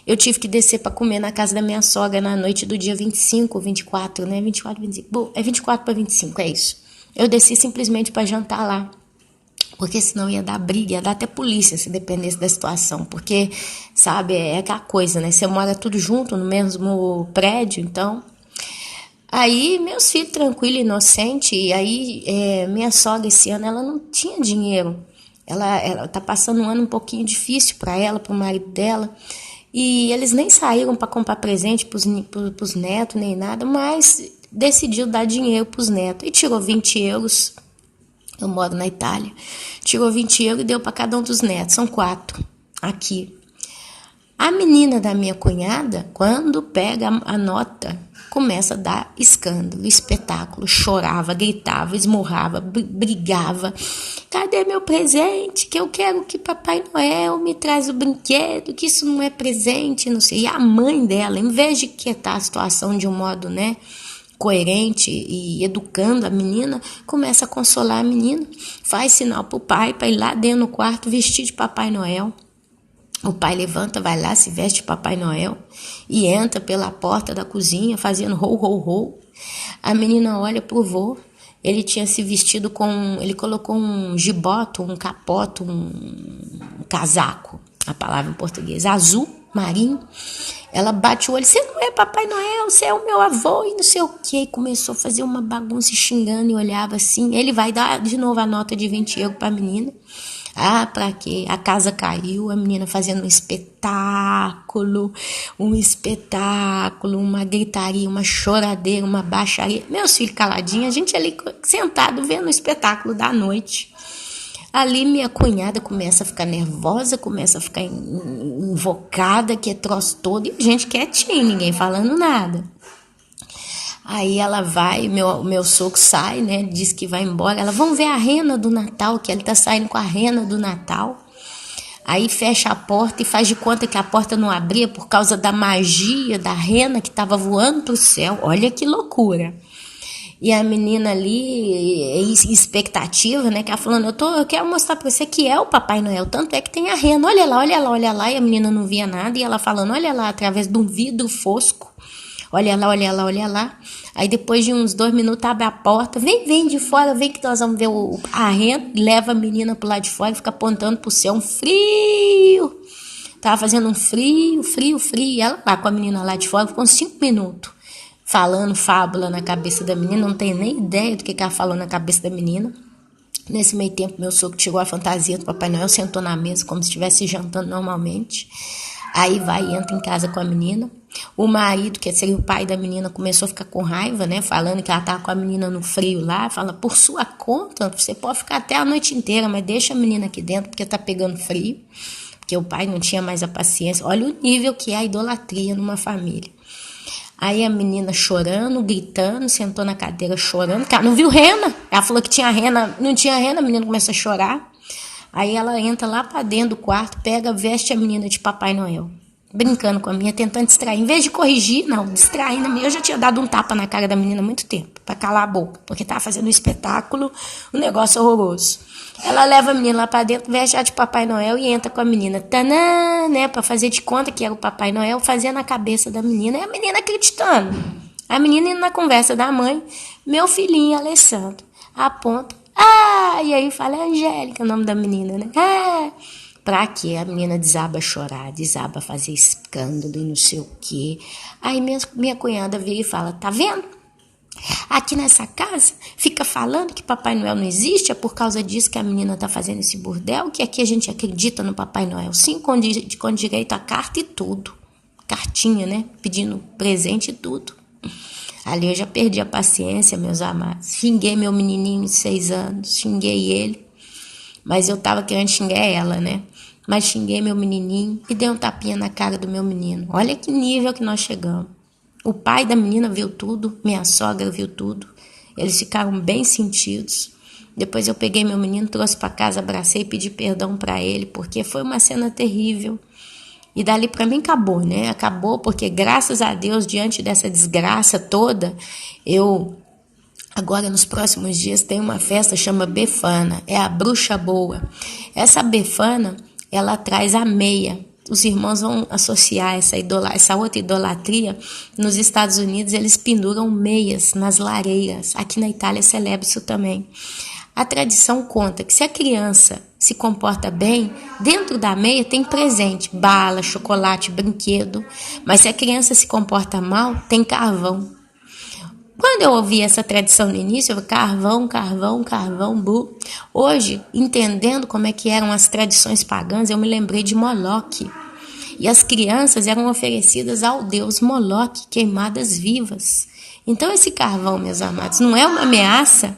eu tive que descer para comer na casa da minha sogra na noite do dia 25, 24, 24, 25. Bom, é 24 para 25, é isso. Eu desci simplesmente para jantar lá. Porque senão ia dar briga, ia dar até polícia se dependesse da situação. Porque, sabe, é aquela coisa, Você mora tudo junto no mesmo prédio, então... Aí, meus filhos tranquilos, inocentes, e aí minha sogra esse ano, ela não tinha dinheiro. Ela tá passando um ano um pouquinho difícil para ela, para o marido dela, e eles nem saíram para comprar presente pros netos, nem nada, mas decidiu dar dinheiro pros netos, e tirou 20 euros Eu moro na Itália. Tirou 20 euros e deu para cada um dos netos. São 4 aqui. A menina da minha cunhada, quando pega a nota, começa a dar escândalo, espetáculo, chorava, gritava, esmurrava, brigava. Cadê meu presente? Que eu quero que Papai Noel me traz o brinquedo, que isso não é presente, não sei. E a mãe dela, em vez de quietar a situação de um modo, né, coerente e educando a menina, começa a consolar a menina, faz sinal pro pai para ir lá dentro do quarto vestir de Papai Noel. O pai levanta, vai lá, se veste de Papai Noel e entra pela porta da cozinha fazendo rou, rou, rou. A menina olha pro vô, ele tinha se vestido ele colocou um giboto, um capoto, um casaco, a palavra em português, azul marinho. Ela bate o olho, você não é Papai Noel, você é o meu avô e não sei o quê. E começou a fazer uma bagunça xingando e olhava assim. Ele vai dar de novo a nota de 20 euros pra menina. Ah, pra quê? A casa caiu, a menina fazendo um espetáculo, uma gritaria, uma choradeira, uma baixaria. Meus filhos caladinhos, a gente ali sentado vendo o espetáculo da noite. Ali minha cunhada começa a ficar nervosa, começa a ficar invocada, que é troço todo, e a gente quietinho, ninguém falando nada. Aí ela vai, meu sogro sai, né, diz que vai embora, ela, vamos ver a rena do Natal, que ele tá saindo com a rena do Natal. Aí fecha a porta e faz de conta que a porta não abria por causa da magia da rena que estava voando pro céu. Olha que loucura. E a menina ali, expectativa, né, que ela falando, eu quero mostrar pra você que é o Papai Noel, tanto é que tem a rena, olha lá, olha lá, olha lá, e a menina não via nada, e ela falando, olha lá, através de um vidro fosco, olha lá, olha lá, olha lá. Aí depois de uns 2 minutos abre a porta, vem de fora, vem que nós vamos ver a rena, leva a menina pro lado de fora e fica apontando pro céu, um frio. Tava fazendo um frio, e ela lá com a menina lá de fora, ficou uns 5 minutos. Falando fábula na cabeça da menina, não tem nem ideia do que ela falou na cabeça da menina. Nesse meio tempo, meu sogro tirou a fantasia do Papai Noel, sentou na mesa como se estivesse jantando normalmente. Aí vai e entra em casa com a menina. O marido, que seria o pai da menina, começou a ficar com raiva, né? Falando que ela estava com a menina no frio lá. Fala, por sua conta, você pode ficar até a noite inteira, mas deixa a menina aqui dentro porque tá pegando frio. Porque o pai não tinha mais a paciência. Olha o nível que é a idolatria numa família. Aí a menina chorando, gritando, sentou na cadeira chorando, porque ela não viu rena. Ela falou que tinha rena, não tinha rena, a menina começa a chorar. Aí ela entra lá pra dentro do quarto, pega, veste a menina de Papai Noel, brincando com a menina, tentando distrair. Em vez de corrigir, não, distraindo a menina. Eu já tinha dado um tapa na cara da menina há muito tempo, pra calar a boca, porque tava fazendo um espetáculo, um negócio horroroso. Ela leva a menina lá pra dentro, veste a de Papai Noel e entra com a menina, tanã, né, pra fazer de conta que era o Papai Noel, fazendo a cabeça da menina, e a menina acreditando. A menina indo na conversa da mãe, meu filhinho Alessandro, aponta, e aí fala, é Angélica, o nome da menina, né, pra quê? A menina desaba a chorar, desaba a fazer escândalo e não sei o quê. Aí minha cunhada vira e fala, tá vendo? Aqui nessa casa fica falando que Papai Noel não existe, é por causa disso que a menina tá fazendo esse bordel, que aqui a gente acredita no Papai Noel, sim, com direito a carta e tudo. Cartinha, né? Pedindo presente e tudo. Ali eu já perdi a paciência, meus amados. Xinguei meu menininho de 6 anos, xinguei ele, mas eu tava querendo xingar ela, né? Mas xinguei meu menininho e dei um tapinha na cara do meu menino. Olha que nível que nós chegamos. O pai da menina viu tudo, minha sogra viu tudo. Eles ficaram bem sentidos. Depois eu peguei meu menino, trouxe para casa, abracei e pedi perdão para ele, porque foi uma cena terrível. E dali para mim acabou, né? Acabou porque, graças a Deus, diante dessa desgraça toda, agora nos próximos dias tem uma festa, chama Befana, é a bruxa boa. Essa Befana, ela traz a meia. Os irmãos vão associar essa outra idolatria. Nos Estados Unidos, eles penduram meias nas lareiras. Aqui na Itália celebra isso também. A tradição conta que se a criança se comporta bem, dentro da meia tem presente, bala, chocolate, brinquedo. Mas se a criança se comporta mal, tem carvão. Quando eu ouvi essa tradição no início, eu falei, carvão, bu. Hoje, entendendo como é que eram as tradições pagãs, eu me lembrei de Moloque. E as crianças eram oferecidas ao deus Moloque, queimadas vivas. Então esse carvão, meus amados, não é uma ameaça,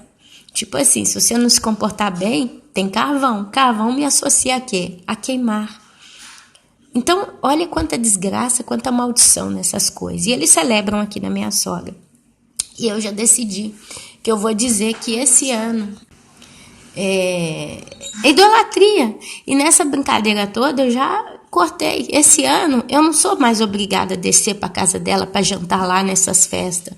Tipo assim, se você não se comportar bem, tem carvão. Carvão me associa a quê? A queimar. Então, olha quanta desgraça, quanta maldição nessas coisas. E eles celebram aqui na minha sogra. E eu já decidi que eu vou dizer que esse ano é idolatria. E nessa brincadeira toda eu já cortei. Esse ano eu não sou mais obrigada a descer para casa dela para jantar lá nessas festas.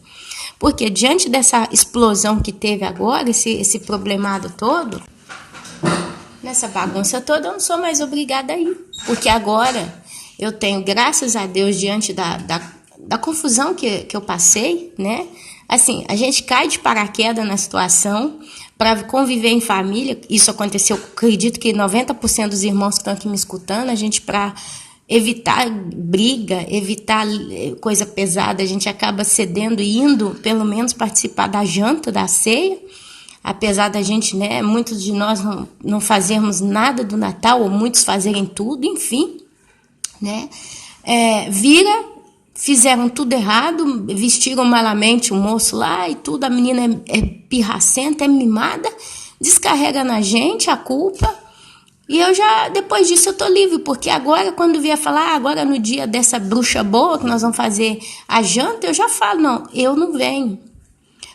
Porque diante dessa explosão que teve agora, esse problemado todo, nessa bagunça toda, eu não sou mais obrigada a ir. Porque agora eu tenho, graças a Deus, diante da confusão que eu passei, né? Assim, a gente cai de paraquedas na situação para conviver em família. Isso aconteceu, acredito que 90% dos irmãos que estão aqui me escutando, a gente, para evitar briga, evitar coisa pesada, a gente acaba cedendo e indo, pelo menos, participar da janta, da ceia. Apesar da gente, né, muitos de nós não fazermos nada do Natal, ou muitos fazerem tudo, enfim, né, fizeram tudo errado, vestiram malamente o moço lá e tudo, a menina é pirracenta, é mimada, descarrega na gente a culpa, e eu já, depois disso eu tô livre, porque agora quando vier falar, agora no dia dessa bruxa boa, que nós vamos fazer a janta, eu já falo, não, eu não venho.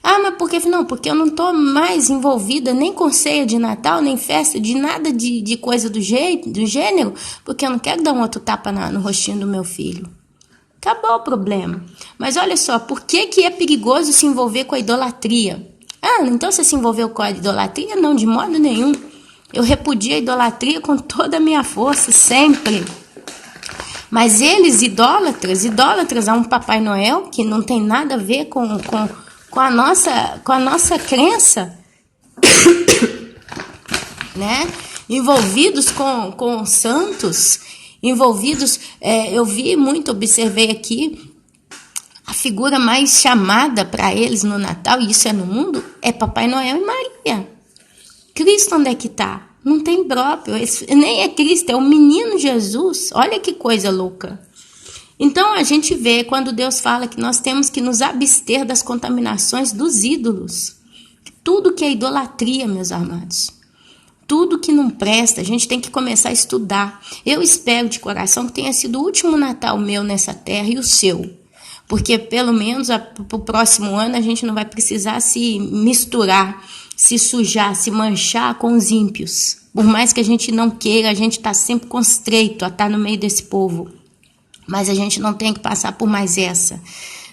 Ah, mas por que não? Porque eu não tô mais envolvida nem com ceia de Natal, nem festa, de nada de coisa do gênero, porque eu não quero dar um outro tapa no rostinho do meu filho. Acabou o problema. Mas olha só, por que é perigoso se envolver com a idolatria? Ah, então você se envolveu com a idolatria? Não, de modo nenhum. Eu repudio a idolatria com toda a minha força, sempre. Mas eles, idólatras a um Papai Noel, que não tem nada a ver com a nossa crença, né? Envolvidos com santos, envolvidos, eu vi muito, observei aqui, a figura mais chamada para eles no Natal, e isso é no mundo, é Papai Noel e Maria. Cristo onde é que está? Não tem próprio, nem é Cristo, é o menino Jesus. Olha que coisa louca. Então a gente vê quando Deus fala que nós temos que nos abster das contaminações dos ídolos. Tudo que é idolatria, meus amados. Tudo que não presta, a gente tem que começar a estudar. Eu espero de coração que tenha sido o último Natal meu nessa terra e o seu. Porque pelo menos para o próximo ano a gente não vai precisar se misturar, se sujar, se manchar com os ímpios. Por mais que a gente não queira, a gente está sempre constreito a estar no meio desse povo. Mas a gente não tem que passar por mais essa,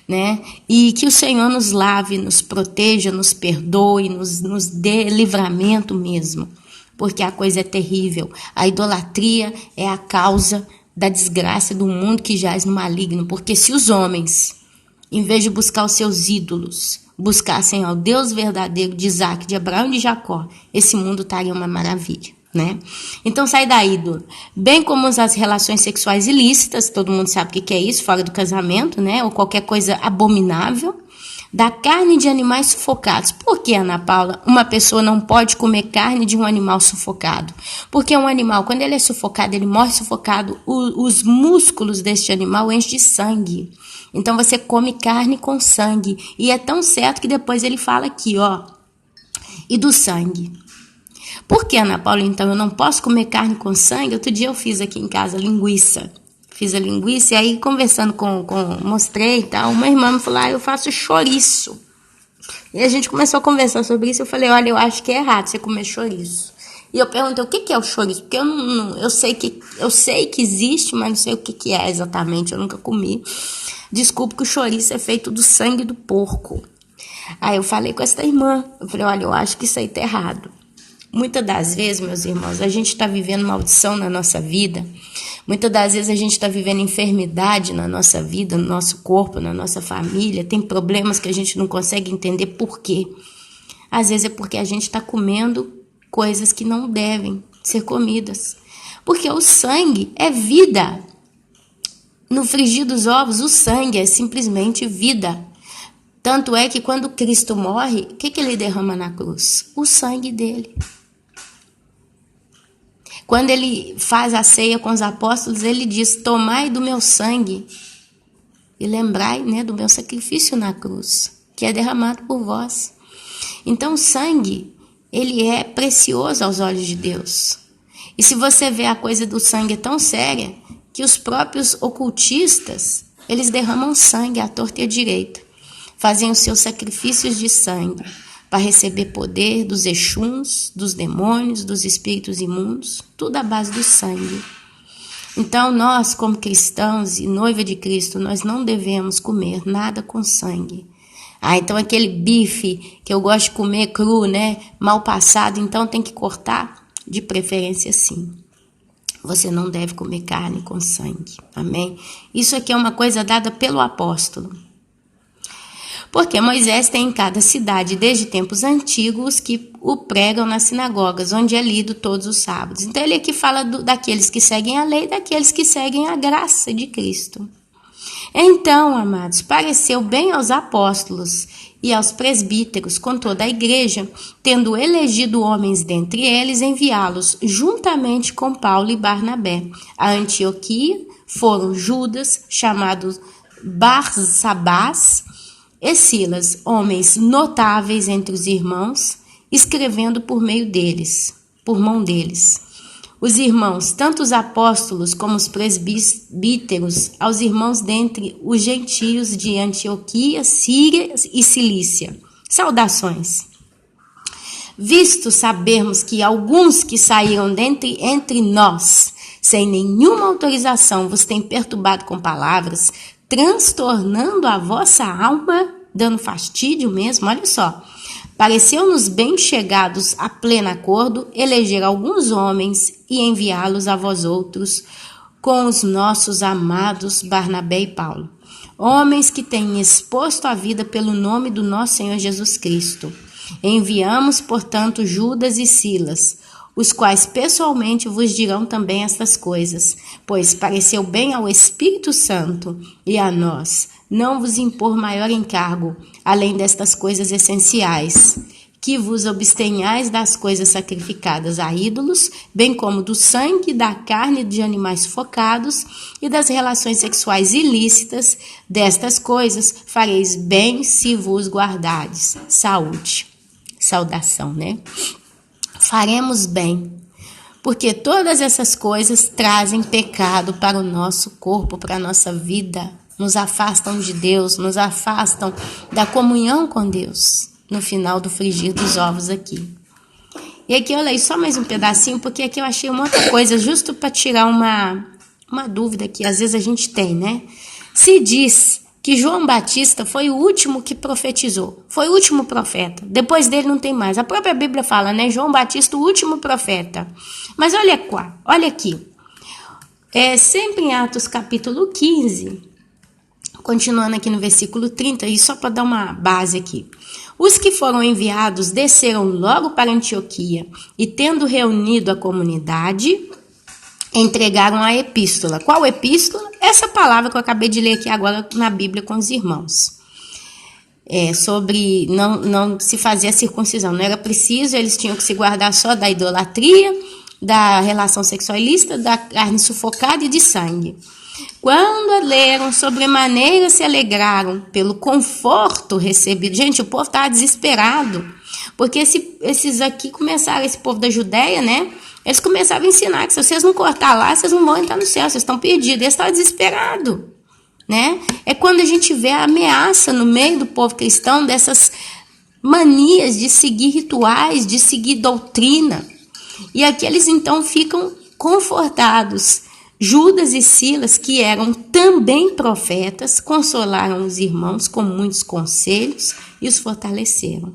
né? E que o Senhor nos lave, nos proteja, nos perdoe, nos dê livramento mesmo. Porque a coisa é terrível. A idolatria é a causa da desgraça do mundo que jaz no maligno. Porque se os homens, em vez de buscar os seus ídolos, buscassem ao Deus verdadeiro de Isaac, de Abraão e de Jacó, esse mundo estaria uma maravilha, né? Então sai daí, bem como as relações sexuais ilícitas, todo mundo sabe o que é isso, fora do casamento, né? Ou qualquer coisa abominável, da carne de animais sufocados. Por que, Ana Paula, uma pessoa não pode comer carne de um animal sufocado? Porque um animal, quando ele é sufocado, ele morre sufocado, os músculos deste animal enchem de sangue. Então você come carne com sangue. E é tão certo que depois ele fala aqui, ó, e do sangue. Por que, Ana Paula, então, eu não posso comer carne com sangue? Outro dia eu fiz aqui em casa linguiça. Fiz a linguiça e aí conversando mostrei e tal, uma irmã me falou, eu faço chouriço. E a gente começou a conversar sobre isso, eu falei, olha, eu acho que é errado você comer chouriço. E eu perguntei, o que é o chouriço? Porque eu sei que existe, mas não sei o que é exatamente, eu nunca comi. Desculpe que o chouriço é feito do sangue do porco. Aí eu falei com essa irmã, eu falei, olha, eu acho que isso aí tá errado. Muitas das vezes, meus irmãos, a gente está vivendo maldição na nossa vida. Muitas das vezes a gente está vivendo enfermidade na nossa vida, no nosso corpo, na nossa família. Tem problemas que a gente não consegue entender por quê. Às vezes é porque a gente está comendo coisas que não devem ser comidas. Porque o sangue é vida. No frigir dos ovos, o sangue é simplesmente vida. Tanto é que quando Cristo morre, o que ele derrama na cruz? O sangue dele. Quando ele faz a ceia com os apóstolos, ele diz, tomai do meu sangue e lembrai, né, do meu sacrifício na cruz, que é derramado por vós. Então o sangue ele é precioso aos olhos de Deus. E se você vê a coisa do sangue é tão séria, que os próprios ocultistas, eles derramam sangue à torta e à direita, fazem os seus sacrifícios de sangue para receber poder dos exuns, dos demônios, dos espíritos imundos, tudo à base do sangue. Então nós, como cristãos e noiva de Cristo, nós não devemos comer nada com sangue. Então aquele bife que eu gosto de comer cru, né, mal passado, então tem que cortar? De preferência sim. Você não deve comer carne com sangue, amém? Isso aqui é uma coisa dada pelo apóstolo. Porque Moisés tem em cada cidade, desde tempos antigos, que o pregam nas sinagogas, onde é lido todos os sábados. Então ele aqui fala daqueles que seguem a lei e daqueles que seguem a graça de Cristo. Então, amados, pareceu bem aos apóstolos e aos presbíteros, com toda a igreja, tendo elegido homens dentre eles, enviá-los juntamente com Paulo e Barnabé. A Antioquia foram Judas, chamado Barsabás, e Silas, homens notáveis entre os irmãos, escrevendo por meio deles, por mão deles. Os irmãos, tanto os apóstolos como os presbíteros, aos irmãos dentre os gentios de Antioquia, Síria e Cilícia. Saudações. Visto sabermos que alguns que saíram entre nós, sem nenhuma autorização, vos têm perturbado com palavras, transtornando a vossa alma, dando fastídio mesmo, olha só. Pareceu-nos bem chegados a pleno acordo eleger alguns homens e enviá-los a vós outros com os nossos amados Barnabé e Paulo, homens que têm exposto a vida pelo nome do nosso Senhor Jesus Cristo. Enviamos, portanto, Judas e Silas, os quais pessoalmente vos dirão também estas coisas, pois pareceu bem ao Espírito Santo e a nós não vos impor maior encargo, além destas coisas essenciais, que vos abstenhais das coisas sacrificadas a ídolos, bem como do sangue, da carne de animais sufocados e das relações sexuais ilícitas. Destas coisas fareis bem se vos guardardes. Saúde. Saudação, né? Faremos bem, porque todas essas coisas trazem pecado para o nosso corpo, para a nossa vida, nos afastam de Deus, nos afastam da comunhão com Deus, no final do frigir dos ovos aqui. E aqui eu leio só mais um pedacinho, porque aqui eu achei uma outra coisa, justo para tirar uma dúvida que às vezes a gente tem, né? Se diz que João Batista foi o último que profetizou, foi o último profeta, depois dele não tem mais. A própria Bíblia fala, né? João Batista, o último profeta. Mas olha aqui, sempre em Atos capítulo 15, continuando aqui no versículo 30, e só para dar uma base aqui. Os que foram enviados desceram logo para Antioquia e, tendo reunido a comunidade, entregaram a epístola. Qual epístola? Essa palavra que eu acabei de ler aqui agora na Bíblia com os irmãos. Sobre não se fazer a circuncisão. Não era preciso, eles tinham que se guardar só da idolatria, da relação sexual ilícita, da carne sufocada e de sangue. Quando a leram, sobremaneira se alegraram pelo conforto recebido. Gente, o povo estava desesperado, porque esses aqui começaram, esse povo da Judéia, né? Eles começaram a ensinar que se vocês não cortar lá, vocês não vão entrar no céu, vocês estão perdidos. Eles estavam desesperados, né? É quando a gente vê a ameaça no meio do povo cristão dessas manias de seguir rituais, de seguir doutrina. E aqui eles então ficam confortados. Judas e Silas, que eram também profetas, consolaram os irmãos com muitos conselhos e os fortaleceram.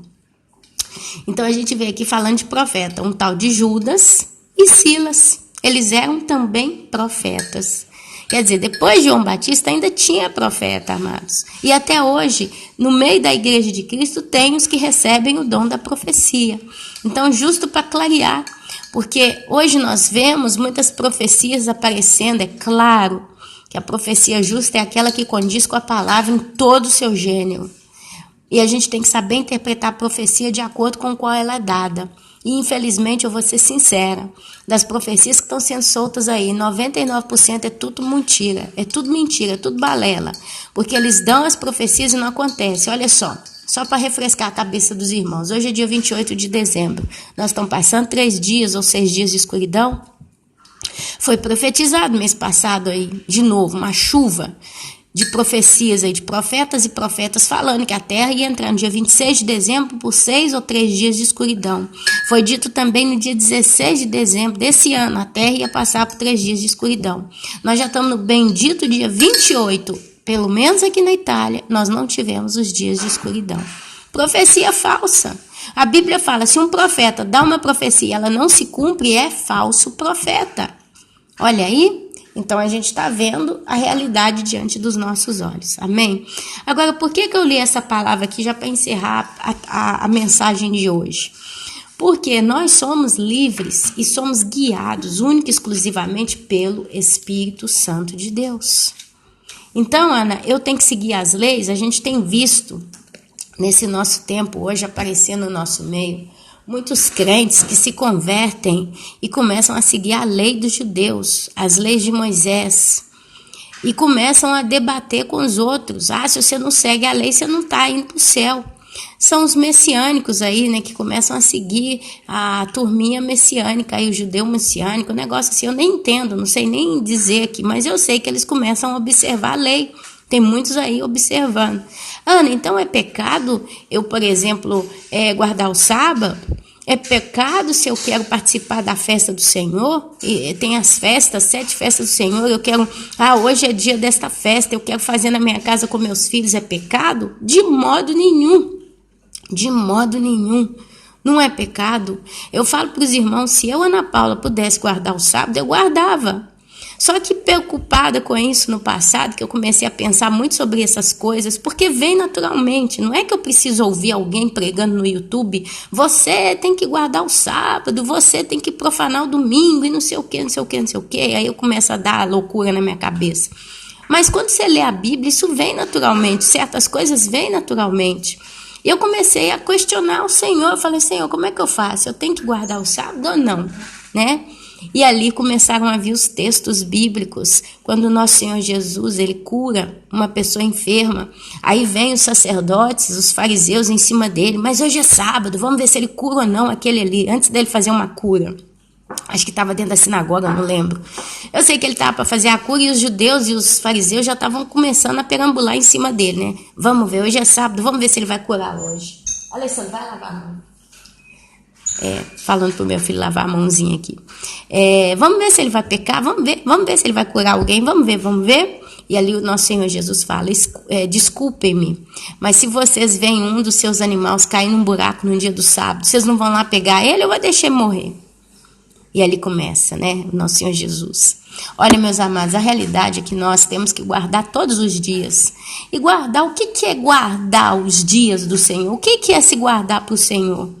Então a gente vê aqui falando de profeta, um tal de Judas e Silas. Eles eram também profetas. Quer dizer, depois de João Batista ainda tinha profeta, amados. E até hoje, no meio da igreja de Cristo, tem os que recebem o dom da profecia. Então, justo para clarear, porque hoje nós vemos muitas profecias aparecendo. É claro que a profecia justa é aquela que condiz com a palavra em todo o seu gênero. E a gente tem que saber interpretar a profecia de acordo com qual ela é dada. E infelizmente, eu vou ser sincera, das profecias que estão sendo soltas aí, 99% é tudo mentira, é tudo balela. Porque eles dão as profecias e não acontece. Olha só, Só para refrescar a cabeça dos irmãos. Hoje é dia 28 de dezembro. Nós estamos passando 3 dias ou 6 dias de escuridão. Foi profetizado mês passado aí, de novo, uma chuva de profecias aí, de profetas e profetas falando que a terra ia entrar no dia 26 de dezembro por 6 ou 3 dias de escuridão. Foi dito também no dia 16 de dezembro desse ano, a terra ia passar por 3 dias de escuridão. Nós já estamos no bendito dia 28, pelo menos aqui na Itália, nós não tivemos os dias de escuridão. Profecia falsa. A Bíblia fala, se um profeta dá uma profecia e ela não se cumpre, é falso profeta. Olha aí. Então, a gente está vendo a realidade diante dos nossos olhos. Amém? Agora, por que eu li essa palavra aqui já para encerrar a mensagem de hoje? Porque nós somos livres e somos guiados única e exclusivamente pelo Espírito Santo de Deus. Então, Ana, eu tenho que seguir as leis. A gente tem visto nesse nosso tempo hoje aparecer no nosso meio muitos crentes que se convertem e começam a seguir a lei dos judeus, as leis de Moisés, e começam a debater com os outros. Se você não segue a lei, você não está indo para o céu. São os messiânicos aí, né, que começam a seguir a turminha messiânica, aí, o judeu messiânico, um negócio assim, eu nem entendo, não sei nem dizer aqui, mas eu sei que eles começam a observar a lei. Tem muitos aí observando. Ana, então é pecado eu, por exemplo, guardar o sábado? É pecado se eu quero participar da festa do Senhor? E tem as festas, 7 festas do Senhor, eu quero, hoje é dia desta festa, eu quero fazer na minha casa com meus filhos, é pecado? De modo nenhum. De modo nenhum. Não é pecado. Eu falo para os irmãos, se eu, Ana Paula, pudesse guardar o sábado, eu guardava. Só que preocupada com isso no passado, que eu comecei a pensar muito sobre essas coisas, porque vem naturalmente, não é que eu preciso ouvir alguém pregando no YouTube, você tem que guardar o sábado, você tem que profanar o domingo e não sei o que, não sei o que, não sei o que, aí eu começo a dar loucura na minha cabeça. Mas quando você lê a Bíblia, isso vem naturalmente, certas coisas vêm naturalmente. E eu comecei a questionar o Senhor, eu falei, Senhor, como é que eu faço? Eu tenho que guardar o sábado ou não, né? E ali começaram a vir os textos bíblicos, quando o nosso Senhor Jesus, ele cura uma pessoa enferma, aí vem os sacerdotes, os fariseus em cima dele, mas hoje é sábado, vamos ver se ele cura ou não aquele ali, antes dele fazer uma cura. Acho que estava dentro da sinagoga, não lembro. Eu sei que ele estava para fazer a cura e os judeus e os fariseus já estavam começando a perambular em cima dele, né? Vamos ver, hoje é sábado, vamos ver se ele vai curar hoje. Alessandro, vai lavar a mão. Falando pro meu filho lavar a mãozinha aqui. Vamos ver se ele vai pecar, vamos ver se ele vai curar alguém, vamos ver. E ali o nosso Senhor Jesus fala, desculpem-me, mas se vocês veem um dos seus animais cair num buraco no dia do sábado, vocês não vão lá pegar ele ou vai deixar ele morrer? E ali começa, né, o nosso Senhor Jesus. Olha, meus amados, a realidade é que nós temos que guardar todos os dias. E guardar, o que é guardar os dias do Senhor? O que é se guardar para o Senhor?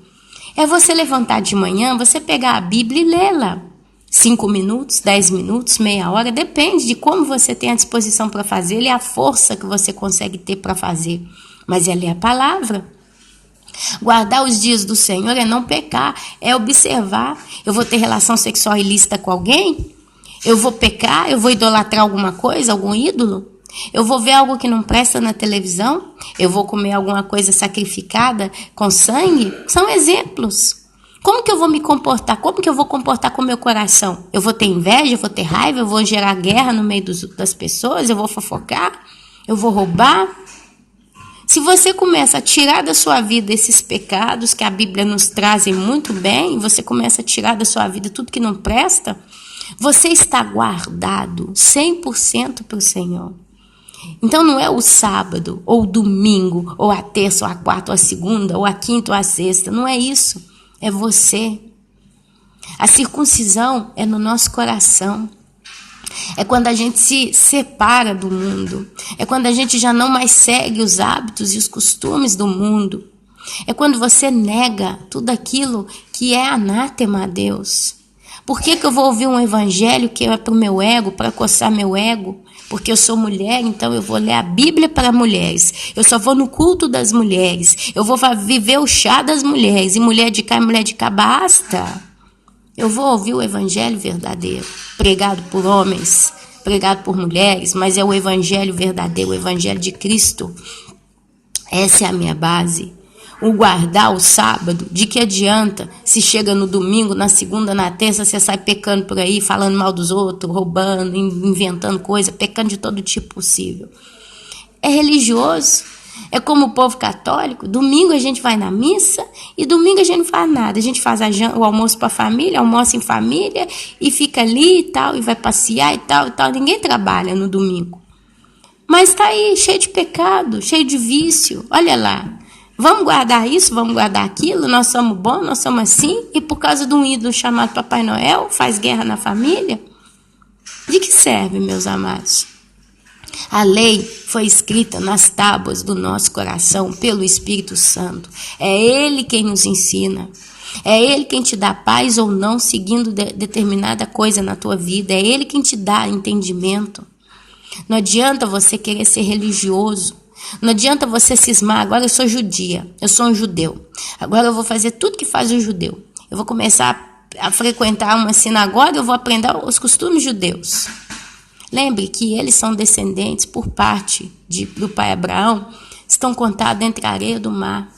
É você levantar de manhã, você pegar a Bíblia e lê-la. 5 minutos, 10 minutos, meia hora, depende de como você tem a disposição para fazer e a força que você consegue ter para fazer. Mas é ler a palavra. Guardar os dias do Senhor é não pecar, é observar. Eu vou ter relação sexual ilícita com alguém? Eu vou pecar? Eu vou idolatrar alguma coisa, algum ídolo? Eu vou ver algo que não presta na televisão? Eu vou comer alguma coisa sacrificada com sangue? São exemplos. Como que eu vou me comportar? Como que eu vou comportar com o meu coração? Eu vou ter inveja? Eu vou ter raiva? Eu vou gerar guerra no meio das pessoas? Eu vou fofocar? Eu vou roubar? Se você começa a tirar da sua vida esses pecados que a Bíblia nos traz muito bem, você começa a tirar da sua vida tudo que não presta, você está guardado 100% para o Senhor. Então não é o sábado, ou o domingo, ou a terça, ou a quarta, ou a segunda, ou a quinta, ou a sexta. Não é isso. É você. A circuncisão é no nosso coração. É quando a gente se separa do mundo. É quando a gente já não mais segue os hábitos e os costumes do mundo. É quando você nega tudo aquilo que é anátema a Deus. Por que eu vou ouvir um evangelho que é para o meu ego, para coçar meu ego? Porque eu sou mulher, então eu vou ler a Bíblia para mulheres. Eu só vou no culto das mulheres. Eu vou viver o chá das mulheres. E mulher de cá, basta. Eu vou ouvir o evangelho verdadeiro, pregado por homens, pregado por mulheres, mas é o evangelho verdadeiro, o evangelho de Cristo. Essa é a minha base. O guardar o sábado, de que adianta se chega no domingo, na segunda, na terça, você sai pecando por aí, falando mal dos outros, roubando, inventando coisa, pecando de todo tipo possível. É religioso. É como o povo católico, domingo a gente vai na missa e domingo a gente não faz nada. A gente faz o almoço para a família, almoça em família e fica ali e tal, e vai passear e tal, e tal. Ninguém trabalha no domingo. Mas está aí, cheio de pecado, cheio de vício. Olha lá. Vamos guardar isso, vamos guardar aquilo, nós somos bons, nós somos assim, e por causa de um ídolo chamado Papai Noel, faz guerra na família? De que serve, meus amados? A lei foi escrita nas tábuas do nosso coração pelo Espírito Santo. É Ele quem nos ensina. É Ele quem te dá paz ou não seguindo determinada coisa na tua vida. É Ele quem te dá entendimento. Não adianta você querer ser religioso. Não adianta você cismar, agora eu sou judia, eu sou um judeu. Agora eu vou fazer tudo que faz o judeu. Eu vou começar a frequentar uma sinagoga, eu vou aprender os costumes judeus. Lembre que eles são descendentes por parte do pai Abraão, estão contados entre a areia do mar.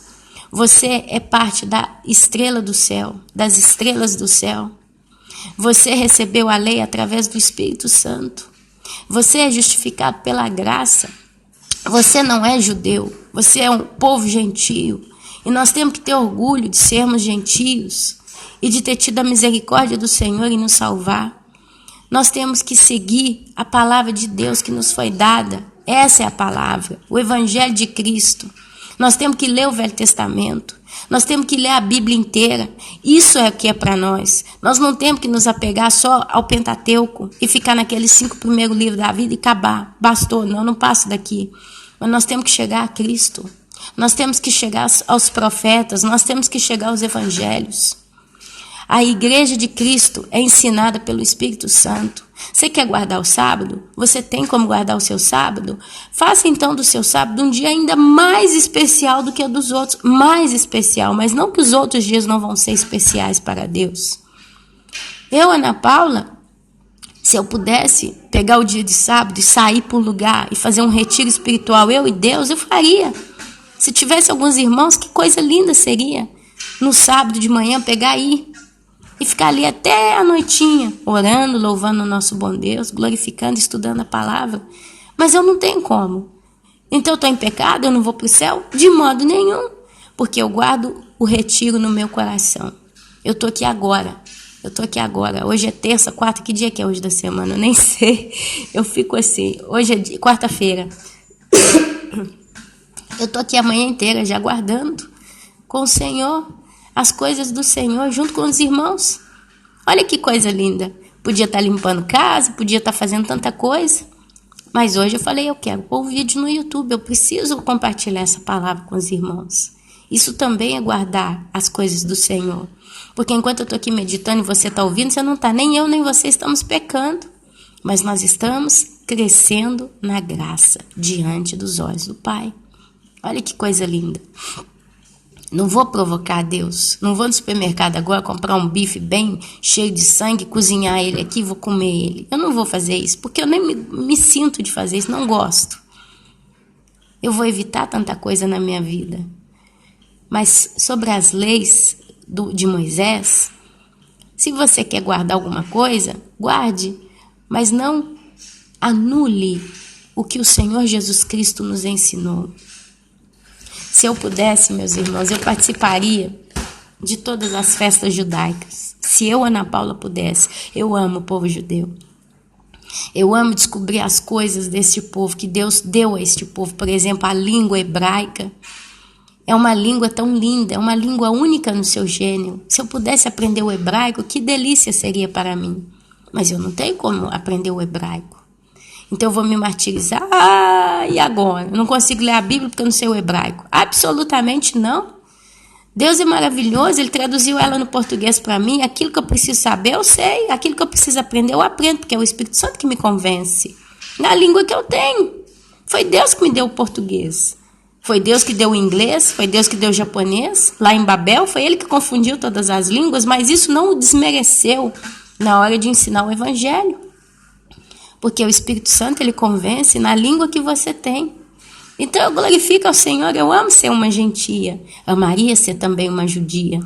Você é parte da estrela do céu, das estrelas do céu. Você recebeu a lei através do Espírito Santo. Você é justificado pela graça. Você não é judeu, você é um povo gentio. E nós temos que ter orgulho de sermos gentios e de ter tido a misericórdia do Senhor e nos salvar. Nós temos que seguir a palavra de Deus que nos foi dada. Essa é a palavra, o Evangelho de Cristo. Nós temos que ler o Velho Testamento. Nós temos que ler a Bíblia inteira. Isso é o que é para nós. Nós não temos que nos apegar só ao Pentateuco e ficar naqueles 5 primeiros livros da vida e acabar. Bastou, não passo daqui. Mas nós temos que chegar a Cristo. Nós temos que chegar aos profetas. Nós temos que chegar aos evangelhos. A igreja de Cristo é ensinada pelo Espírito Santo. Você quer guardar o sábado? Você tem como guardar o seu sábado? Faça então do seu sábado um dia ainda mais especial do que o dos outros. Mais especial, mas não que os outros dias não vão ser especiais para Deus. Eu, Ana Paula, se eu pudesse pegar o dia de sábado e sair para um lugar e fazer um retiro espiritual, eu e Deus, eu faria. Se tivesse alguns irmãos, que coisa linda seria. No sábado de manhã, pegar aí e ficar ali até a noitinha, orando, louvando o nosso bom Deus, glorificando, estudando a palavra. Mas eu não tenho como. Então eu estou em pecado, eu não vou para o céu? De modo nenhum, porque eu guardo o retiro no meu coração. Eu estou aqui agora. Hoje é terça, quarta, que dia que é hoje da semana? Eu nem sei. Eu fico assim. Hoje é quarta-feira. Eu estou aqui a manhã inteira já guardando com o Senhor as coisas do Senhor junto com os irmãos. Olha que coisa linda. Podia estar limpando casa, podia estar fazendo tanta coisa. Mas hoje eu falei, eu quero pôr um vídeo no YouTube. Eu preciso compartilhar essa palavra com os irmãos. Isso também é guardar as coisas do Senhor. Porque enquanto eu estou aqui meditando e você está ouvindo, você não está, nem eu nem você estamos pecando. Mas nós estamos crescendo na graça diante dos olhos do Pai. Olha que coisa linda. Não vou provocar Deus. Não vou no supermercado agora comprar um bife bem cheio de sangue, cozinhar ele aqui e vou comer ele. Eu não vou fazer isso, porque eu nem me sinto de fazer isso, não gosto. Eu vou evitar tanta coisa na minha vida. Mas sobre as leis de Moisés, se você quer guardar alguma coisa, guarde, mas não anule o que o Senhor Jesus Cristo nos ensinou. Se eu pudesse, meus irmãos, eu participaria de todas as festas judaicas. Se eu, Ana Paula, pudesse. Eu amo o povo judeu. Eu amo descobrir as coisas deste povo, que Deus deu a este povo. Por exemplo, a língua hebraica é uma língua tão linda, é uma língua única no seu gênero. Se eu pudesse aprender o hebraico, que delícia seria para mim. Mas eu não tenho como aprender o hebraico. Então eu vou me martirizar. E agora? Eu não consigo ler a Bíblia porque eu não sei o hebraico. Absolutamente não. Deus é maravilhoso, Ele traduziu ela no português para mim. Aquilo que eu preciso saber, eu sei. Aquilo que eu preciso aprender, eu aprendo, porque é o Espírito Santo que me convence. Na língua que eu tenho. Foi Deus que me deu o português. Foi Deus que deu o inglês, foi Deus que deu o japonês. Lá em Babel, foi Ele que confundiu todas as línguas, mas isso não o desmereceu na hora de ensinar o Evangelho. Porque o Espírito Santo, ele convence na língua que você tem. Então eu glorifico ao Senhor, eu amo ser uma gentia, amaria ser também uma judia,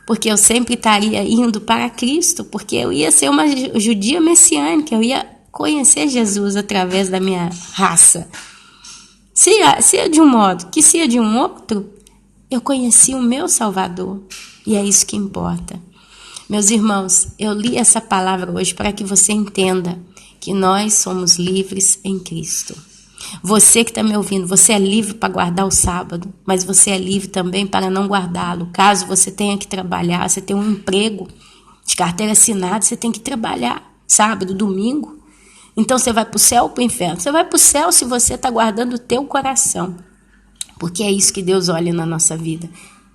porque eu sempre estaria indo para Cristo, porque eu ia ser uma judia messiânica, eu ia conhecer Jesus através da minha raça. Se é de um modo, que se é de um outro, eu conheci o meu Salvador, e é isso que importa. Meus irmãos, eu li essa palavra hoje para que você entenda que nós somos livres em Cristo. Você que está me ouvindo, você é livre para guardar o sábado, mas você é livre também para não guardá-lo. Caso você tenha que trabalhar, você tem um emprego de carteira assinada, você tem que trabalhar sábado, domingo. Então você vai para o céu ou para o inferno? Você vai para o céu se você está guardando o teu coração, porque é isso que Deus olha na nossa vida.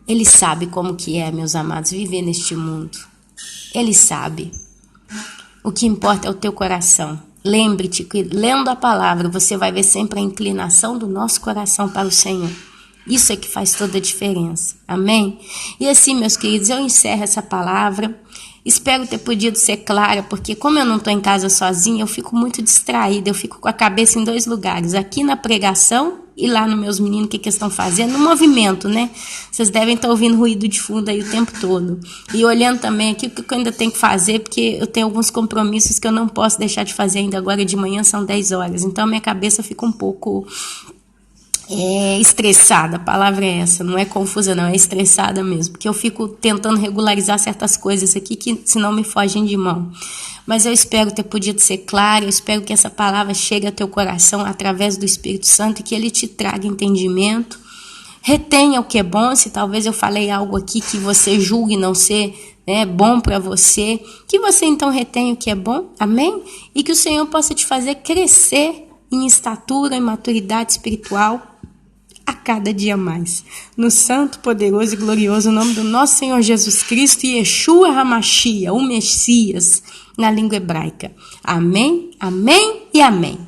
Ele sabe como que é, meus amados, viver neste mundo. Ele sabe. O que importa é o teu coração. Lembre-te que, lendo a palavra, você vai ver sempre a inclinação do nosso coração para o Senhor. Isso é que faz toda a diferença. Amém? E assim, meus queridos, eu encerro essa palavra. Espero ter podido ser clara, porque como eu não estou em casa sozinha, eu fico muito distraída, eu fico com a cabeça em dois lugares, aqui na pregação e lá nos meus meninos, o que eles estão fazendo, no movimento, né? Vocês devem estar ouvindo ruído de fundo aí o tempo todo. E olhando também aqui o que eu ainda tenho que fazer, porque eu tenho alguns compromissos que eu não posso deixar de fazer ainda agora de manhã, são 10 horas. Então, minha cabeça fica um pouco estressada, a palavra é essa, não é confusa não, é estressada mesmo, porque eu fico tentando regularizar certas coisas aqui que senão me fogem de mão. Mas eu espero ter podido ser clara, eu espero que essa palavra chegue ao teu coração através do Espírito Santo e que ele te traga entendimento. Retenha o que é bom, se talvez eu falei algo aqui que você julgue não ser bom para você, que você então retenha o que é bom, amém? E que o Senhor possa te fazer crescer em estatura, em maturidade espiritual, a cada dia mais. No santo, poderoso e glorioso nome do nosso Senhor Jesus Cristo e Yeshua HaMashiach, o Messias, na língua hebraica. Amém, amém e amém.